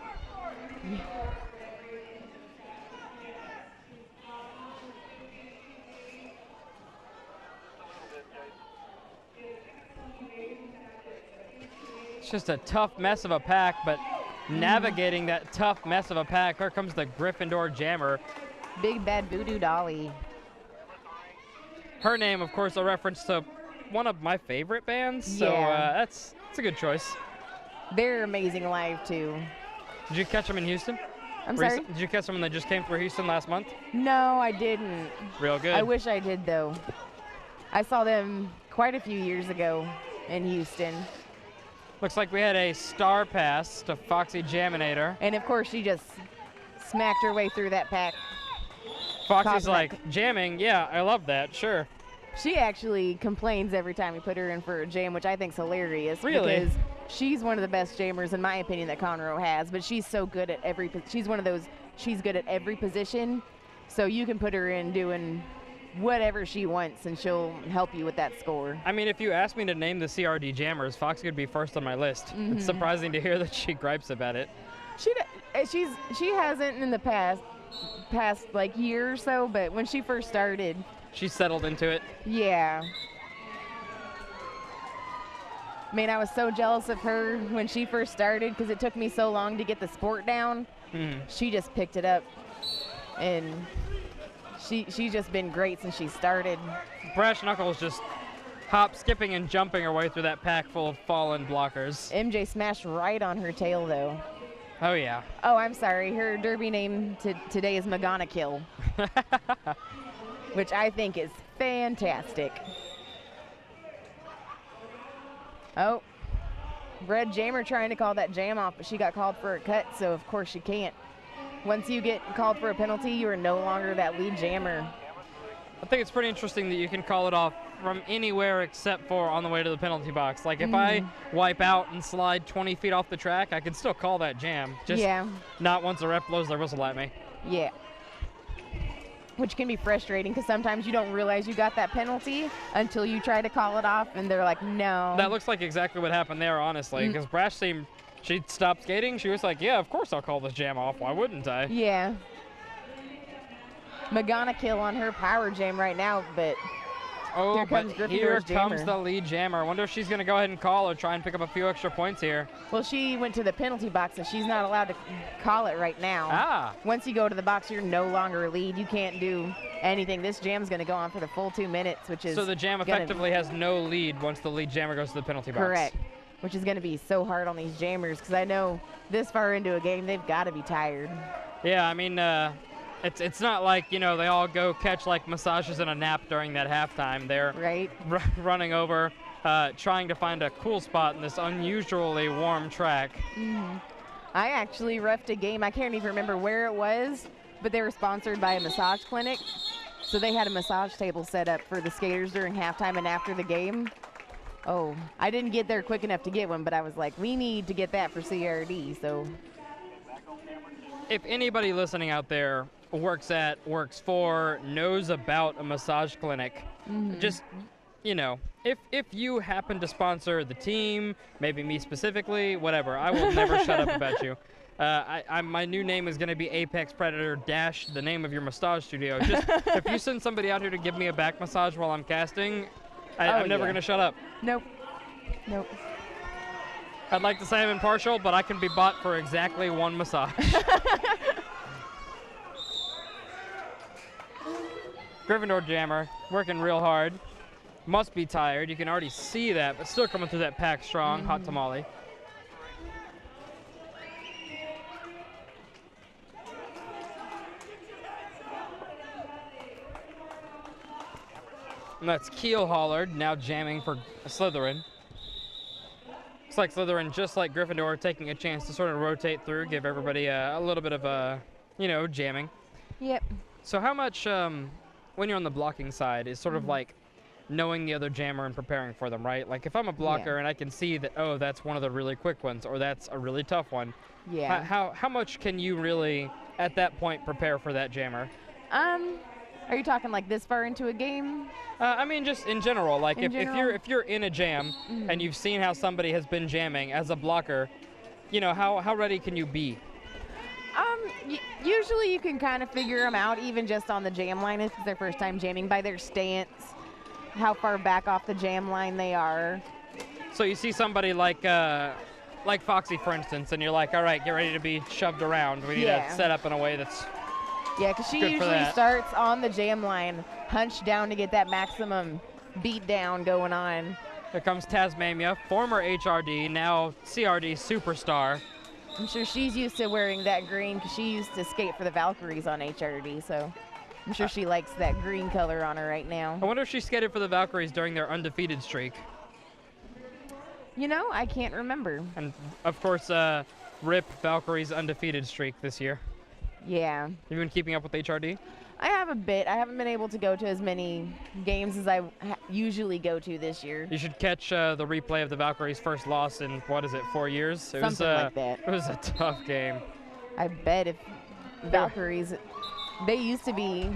It's just a tough mess of a pack, but navigating that tough mess of a pack, here comes the Gryffindor jammer. Big Bad Voodoo Dolly. Her name, of course, a reference to one of my favorite bands, so that's a good choice. They're amazing live, too. Did you catch them in Houston? I'm sorry? Did you catch them when they just came through Houston last month? No, I didn't. Real good. I wish I did, though. I saw them quite a few years ago in Houston. Looks like we had a star pass to Foxy Jaminator. And, of course, she just smacked her way through that pack. Foxy's like, jamming? Yeah, I love that, sure. She actually complains every time we put her in for a jam, which I think's hilarious. Really? Because she's one of the best jammers, in my opinion, that Conroe has. But she's so good at she's one of those, she's good at every position. So you can put her in doing whatever she wants, and she'll help you with that score. I mean, if you asked me to name the CRD jammers, Foxy would be first on my list. It's surprising to hear that she gripes about it. She hasn't in the past like year or so, but when she first started, she settled into it. Yeah. Man, I was so jealous of her when she first started because it took me so long to get the sport down. She just picked it up, and she's just been great since she started. Brash Knuckles just skipping and jumping her way through that pack full of fallen blockers. MJ smashed right on her tail, though. Oh, yeah. Oh, I'm sorry. Her derby name today is McGonagall, which I think is fantastic. Oh, Red Jammer trying to call that jam off, but she got called for a cut, so of course she can't. Once you get called for a penalty, you are no longer that lead jammer. I think it's pretty interesting that you can call it off from anywhere except for on the way to the penalty box. Like if I wipe out and slide 20 feet off the track, I can still call that jam. Just not once the ref blows their whistle at me. Yeah. Which can be frustrating because sometimes you don't realize you got that penalty until you try to call it off and they're like, no. That looks like exactly what happened there, honestly, because Brash seemed, she stopped skating. She was like, yeah, of course I'll call this jam off. Why wouldn't I? Yeah. McGonagall on her power jam right now, but here comes the lead jammer. I wonder if she's going to go ahead and call or try and pick up a few extra points here. Well, she went to the penalty box, so she's not allowed to call it right now. Ah. Once you go to the box, you're no longer a lead. You can't do anything. This jam's going to go on for the full 2 minutes, which is so the jam effectively has no lead once the lead jammer goes to the penalty box. Correct. Which is going to be so hard on these jammers because I know this far into a game, they've got to be tired. Yeah, I mean, it's not like, you know, they all go catch like massages and a nap during that halftime. They're running over, trying to find a cool spot in this unusually warm track. I actually reffed a game. I can't even remember where it was, but they were sponsored by a massage clinic. So they had a massage table set up for the skaters during halftime and after the game. Oh, I didn't get there quick enough to get one, but I was like, we need to get that for CRD. So if anybody listening out there works for, knows about a massage clinic, just, you know, if you happen to sponsor the team, maybe me specifically, whatever, I will never shut up about you. My new name is going to be Apex Predator dash the name of your massage studio. Just if you send somebody out here to give me a back massage while I'm casting, I'm never going to shut up. Nope. Nope. I'd like to say I'm impartial, but I can be bought for exactly one massage. Gryffindor jammer, working real hard. Must be tired. You can already see that, but still coming through that pack strong. Hot tamale. And that's Keel Hollard now jamming for Slytherin. Looks like Slytherin, just like Gryffindor, taking a chance to sort of rotate through, give everybody a little bit of, you know, jamming. Yep. So how much, when you're on the blocking side, is sort of like knowing the other jammer and preparing for them, right? Like if I'm a blocker and I can see that, oh, that's one of the really quick ones, or that's a really tough one. Yeah. How much can you really, at that point, prepare for that jammer? Are you talking like this far into a game? I mean, just in general. Like if you're in a jam and you've seen how somebody has been jamming as a blocker, you know, how ready can you be? Usually you can kind of figure them out, even just on the jam line if it's their first time jamming, by their stance, how far back off the jam line they are. So you see somebody like Foxy, for instance, and you're like, all right, get ready to be shoved around. We need to set up in a way that's yeah, because she usually starts on the jam line, hunched down to get that maximum beat down going on. Here comes Tasmania, former HRD, now CRD superstar. I'm sure she's used to wearing that green because she used to skate for the Valkyries on HRD, so I'm sure she likes that green color on her right now. I wonder if she skated for the Valkyries during their undefeated streak. You know, I can't remember. And, of course, RIP Valkyries' undefeated streak this year. Yeah. You've been keeping up with HRD? I have a bit. I haven't been able to go to as many games as I usually go to this year. You should catch the replay of the Valkyries' first loss in, 4 years? Something like that. It was a tough game. I bet if Valkyries, it used to be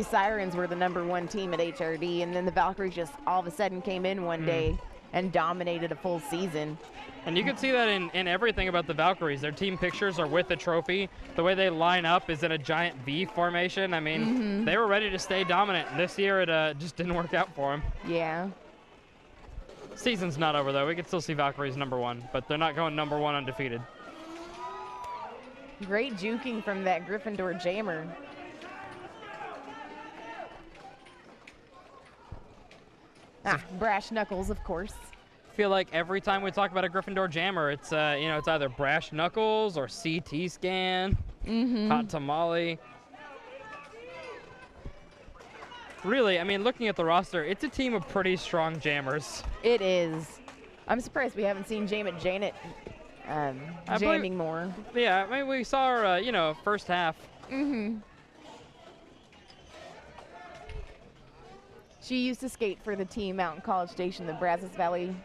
Sirens were the #1 team at HRD, and then the Valkyries just all of a sudden came in one day and dominated a full season. And you can see that in everything about the Valkyries. Their team pictures are with the trophy. The way they line up is in a giant V formation. I mean, they were ready to stay dominant. This year, it just didn't work out for them. Yeah. Season's not over, though. We can still see Valkyries #1, but they're not going #1 undefeated. Great juking from that Gryffindor jammer. Brash Knuckles, of course. feel like every time we talk about a Gryffindor jammer, it's it's either Brash Knuckles or CT Scan, Hot Tamale. Really, I mean, looking at the roster, it's a team of pretty strong jammers. It is. I'm surprised we haven't seen Janet jamming more. Yeah, I mean, we saw her, first half. She used to skate for the team out in College Station, the Brazos Valley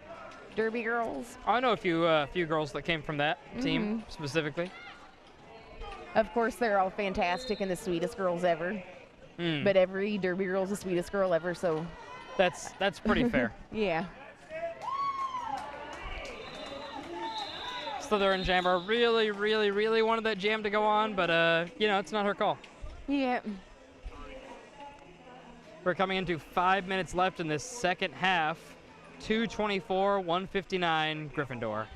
Derby girls. I know a few girls that came from that team specifically. Of course, they're all fantastic and the sweetest girls ever. But every Derby girl is the sweetest girl ever, so. That's pretty fair. Yeah. Slytherin jammer really, really, really wanted that jam to go on, but it's not her call. Yeah. We're coming into 5 minutes left in this second half. 224, 159, Gryffindor.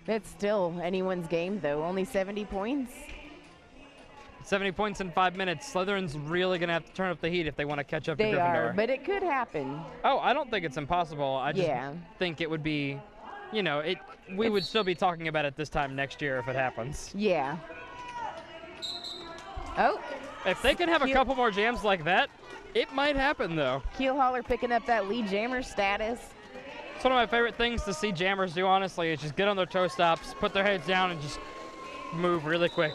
That's still anyone's game, though. Only 70 points. 70 points in 5 minutes. Slytherin's really going to have to turn up the heat if they want to catch up to Gryffindor. They are, but it could happen. Oh, I don't think it's impossible. I just think it would be, we would still be talking about it this time next year if it happens. Yeah. Oh. If they can have a couple more jams like that, it might happen, though. Keelhaller picking up that lead jammer status. It's one of my favorite things to see jammers do, honestly, is just get on their toe stops, put their heads down, and just move really quick.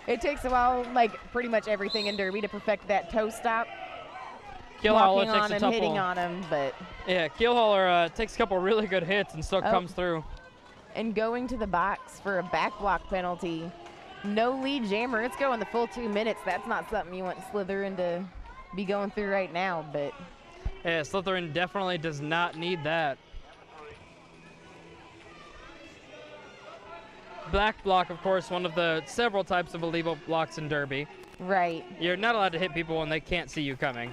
It takes a while, like pretty much everything in Derby, to perfect that toe stop. Keelhaller takes on him, hitting on him, but. Yeah, Keelhaller takes a couple really good hits and still comes through. And going to the box for a back block penalty. No lead jammer. It's going the full 2 minutes. That's not something you want Slytherin to be going through right now, but. Yeah, Slytherin definitely does not need that. Black block, of course, one of the several types of illegal blocks in Derby. Right. You're not allowed to hit people when they can't see you coming.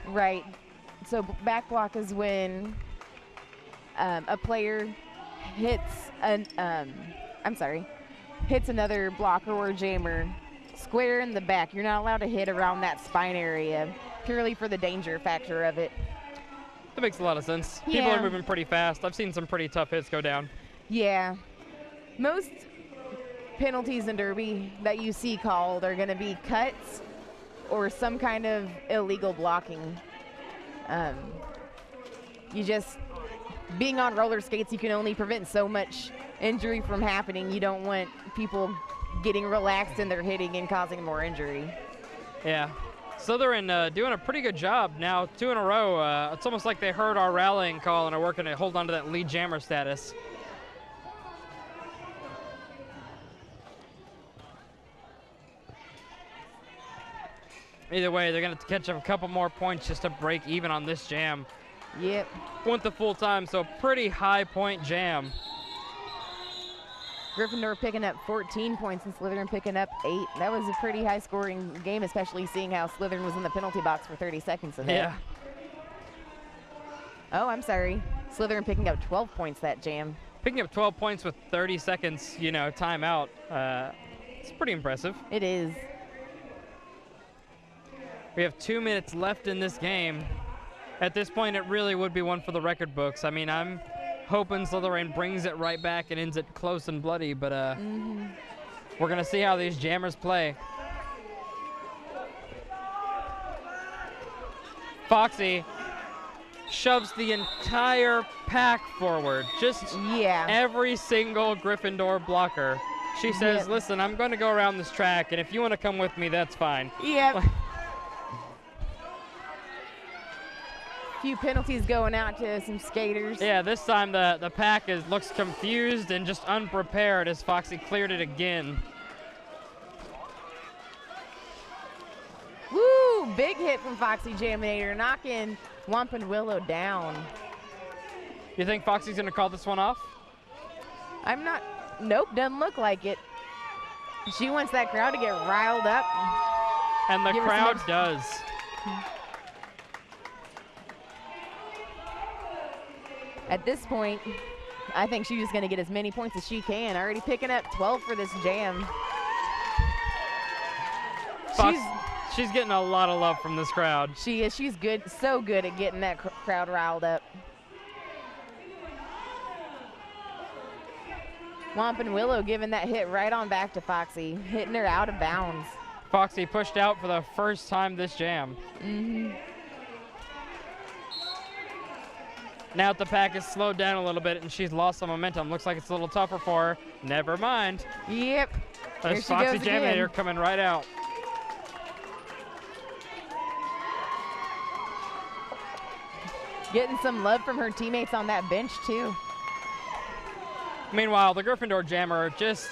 Right. So back block is when a player hits hits another blocker or jammer square in the back. You're not allowed to hit around that spine area, purely for the danger factor of it. That makes a lot of sense. People are moving pretty fast. I've seen some pretty tough hits go down. Yeah. Most penalties in Derby that you see called are going to be cuts or some kind of illegal blocking. Being on roller skates, you can only prevent so much injury from happening. You don't want people getting relaxed in their hitting and causing more injury. Yeah. Slytherin doing a pretty good job now, 2 in a row. It's almost like they heard our rallying call and are working to hold on to that lead jammer status. Either way, they're going to catch up a couple more points just to break even on this jam. Yep. Went the full time, so pretty high point jam. Gryffindor picking up 14 points and Slytherin picking up 8. That was a pretty high scoring game, especially seeing how Slytherin was in the penalty box for 30 seconds of it. Yeah. Oh, I'm sorry. Slytherin picking up 12 points that jam. Picking up 12 points with 30 seconds, timeout. It's pretty impressive. It is. We have 2 minutes left in this game. At this point, it really would be one for the record books. I mean, I'm hoping Slytherin brings it right back and ends it close and bloody, but we're going to see how these jammers play. Foxy shoves the entire pack forward. Just every single Gryffindor blocker. She says, listen, I'm going to go around this track, and if you want to come with me, that's fine. Yep. Few penalties going out to some skaters. Yeah, this time the pack looks confused and just unprepared as Foxy cleared it again. Woo! Big hit from Foxy Jaminator, knocking Whompin' Willow down. You think Foxy's going to call this one off? Nope, doesn't look like it. She wants that crowd to get riled up. And the crowd does. At this point, I think she's just going to get as many points as she can. Already picking up 12 for this jam. She's getting a lot of love from this crowd. She is. She's good, so good at getting that crowd riled up. Womp and Willow giving that hit right on back to Foxy, hitting her out of bounds. Foxy pushed out for the first time this jam. Now that the pack is slowed down a little bit and she's lost some momentum. Looks like it's a little tougher for her. Never mind. Yep. There's Foxy Jaminator coming right out. Getting some love from her teammates on that bench, too. Meanwhile, the Gryffindor Jammer just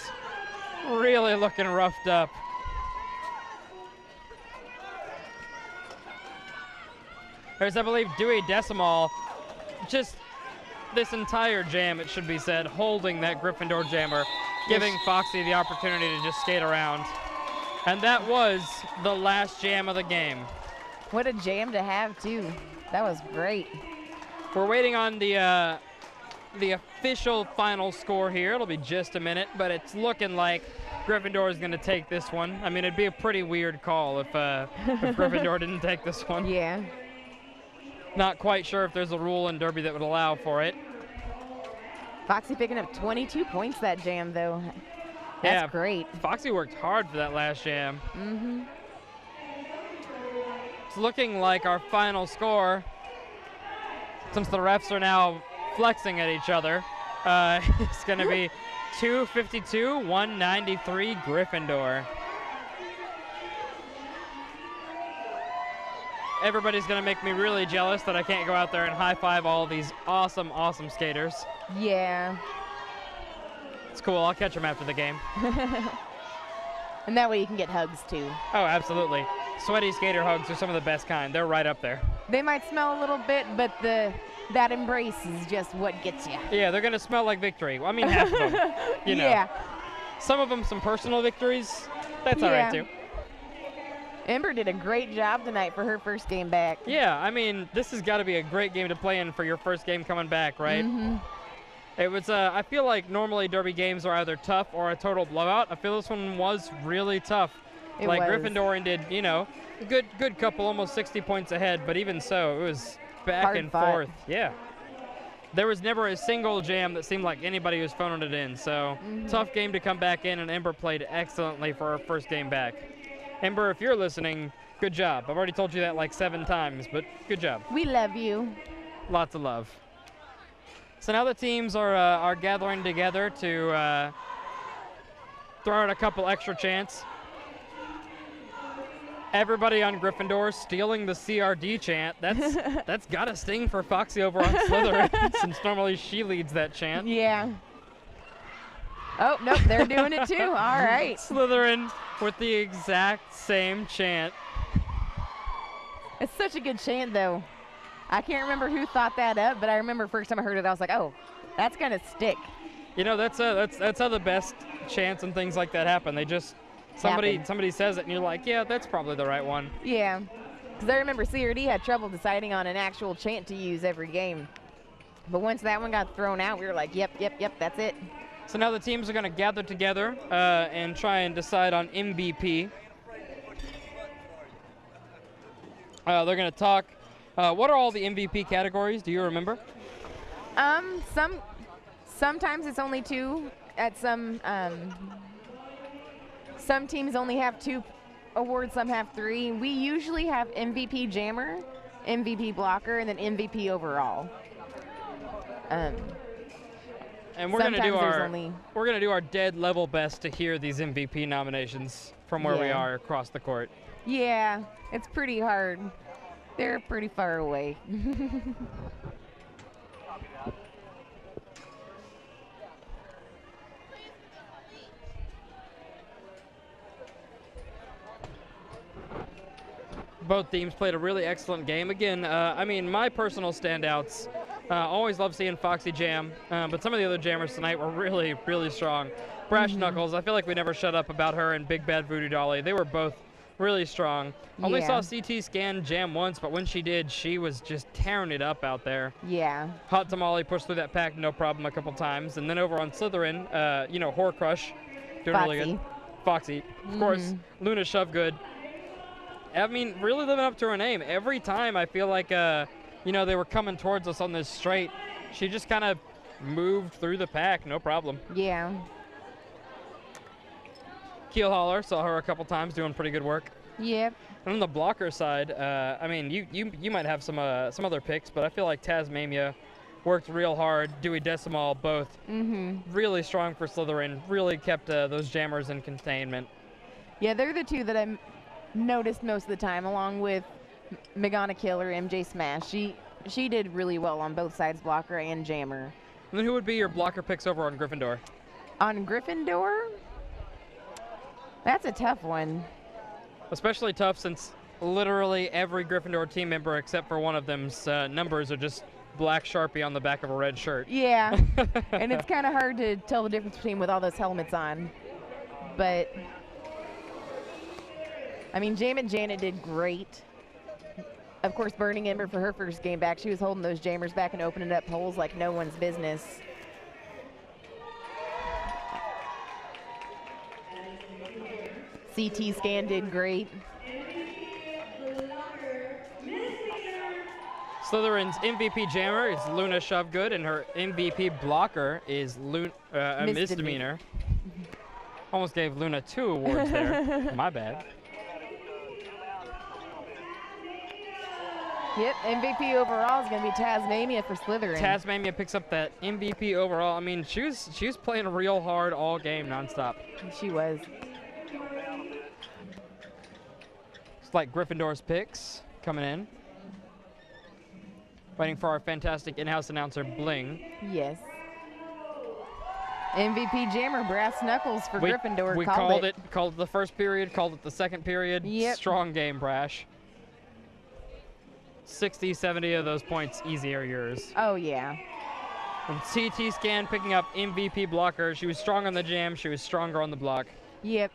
really looking roughed up. There's, I believe, Dewey Decimal, just this entire jam, it should be said, holding that Gryffindor Jammer, giving Foxy the opportunity to just skate around. And that was the last jam of the game. What a jam to have, too. That was great. We're waiting on the official final score here. It'll be just a minute, but it's looking like Gryffindor is going to take this one. I mean, it'd be a pretty weird call if Gryffindor didn't take this one. Yeah. Not quite sure if there's a rule in Derby that would allow for it. Foxy picking up 22 points that jam, though. That's great. Foxy worked hard for that last jam. It's looking like our final score, since the refs are now flexing at each other, it's going to be 252-193 Gryffindor. Everybody's going to make me really jealous that I can't go out there and high-five all of these awesome, awesome skaters. Yeah. It's cool. I'll catch them after the game. And that way you can get hugs, too. Oh, absolutely. Sweaty skater hugs are some of the best kind. They're right up there. They might smell a little bit, but that embrace is just what gets you. Yeah, they're going to smell like victory. Well, I mean, half of them. You know. Yeah. Some of them, some personal victories. That's all right, too. Ember did a great job tonight for her first game back. Yeah, I mean, this has got to be a great game to play in for your first game coming back, right? It was, I feel like normally Derby games are either tough or a total blowout. I feel this one was really tough. It like was. Gryffindor ended, you know, good couple, almost 60 points ahead, but even so, it was back Hard and fought. forth. Yeah. There was never a single jam that seemed like anybody was phoning it in, so tough game to come back in, and Ember played excellently for her first game back. Ember, if you're listening, good job. I've already told you that like 7 times, but good job. We love you. Lots of love. So now the teams are gathering together to throw out a couple extra chants. Everybody on Gryffindor stealing the CRD chant. That's gotta sting for Foxy over on Slytherin, since normally she leads that chant. Yeah. Oh, nope, they're doing it too. All right. Slytherin with the exact same chant. It's such a good chant, though. I can't remember who thought that up, but I remember first time I heard it, I was like, oh, that's gonna stick. You know, that's how the best chants and things like that happen. They just somebody says it, and you're like, yeah, that's probably the right one. Yeah, because I remember CRD had trouble deciding on an actual chant to use every game, but once that one got thrown out, we were like, yep, that's it. So now the teams are going to gather together and try and decide on MVP. They're going to talk. What are all the MVP categories? Do you remember? Sometimes it's only 2. At some teams only have 2 awards. Some have 3. We usually have MVP Jammer, MVP Blocker, and then MVP overall. And we're gonna do our dead level best to hear these MVP nominations from where we are across the court. Yeah, it's pretty hard. They're pretty far away. Both teams played a really excellent game. Again, I mean, my personal standouts, always love seeing Foxy jam, but some of the other jammers tonight were really, really strong. Brash Knuckles, I feel like we never shut up about her, and Big Bad Voodoo Dolly. They were both really strong. Only saw CT Scan jam once, but when she did, she was just tearing it up out there. Yeah. Hot Tamale pushed through that pack no problem a couple times. And then over on Slytherin, you know, Whore Crush, doing really good. Foxy. Of course, Luna Shovegood. I mean, really living up to her name. Every time I feel like, you know, they were coming towards us on this straight, she just kind of moved through the pack, no problem. Yeah. Keel Hauler, saw her a couple times doing pretty good work. Yep. And on the blocker side, I mean, you might have some other picks, but I feel like Tasmania worked real hard. Dewey Decimal both really strong for Slytherin. Really kept those jammers in containment. Yeah, they're the two that I noticed most of the time, along with McGonagall or MJ Smash. She did really well on both sides, blocker and jammer. And then who would be your blocker picks over on Gryffindor? On Gryffindor, that's a tough one. Especially tough since literally every Gryffindor team member except for one of them's numbers are just black Sharpie on the back of a red shirt. Yeah, and it's kind of hard to tell the difference between with all those helmets on. But, I mean, Janet did great. Of course, Burning Ember for her first game back, she was holding those jammers back and opening up holes like no one's business. CT Scan did great. Slytherin's MVP jammer is Luna Shovegood, and her MVP blocker is Misdemeanor. Almost gave Luna 2 awards there. My bad. Yep, MVP overall is going to be Tasmania for Slytherin. Tasmania picks up that MVP overall. I mean, she was playing real hard all game nonstop. She was. It's like Gryffindor's picks coming in. Waiting for our fantastic in-house announcer, Bling. Yes. MVP jammer, Brass Knuckles for Gryffindor. We called it the first period, called it the second period. Yep. Strong game, Brash. 60, 70 of those points easy are yours. Oh, yeah. And CT Scan picking up MVP blocker. She was strong on the jam. She was stronger on the block. Yep.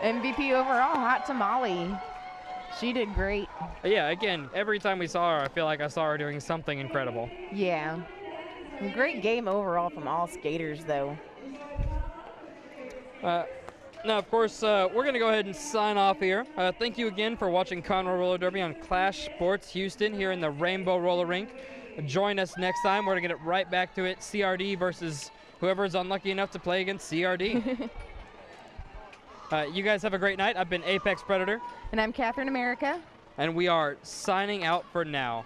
MVP overall, Hot Tamale. She did great. Yeah, again, every time we saw her, I feel like I saw her doing something incredible. Yeah. Great game overall from all skaters, though. Now, of course, we're going to go ahead and sign off here. Thank you again for watching Conroe Roller Derby on Clash Sports Houston here in the Rainbow Roller Rink. Join us next time. We're going to get it right back to it. CRD versus whoever's unlucky enough to play against CRD. You guys have a great night. I've been Apex Predator. And I'm Catherine America. And we are signing out for now.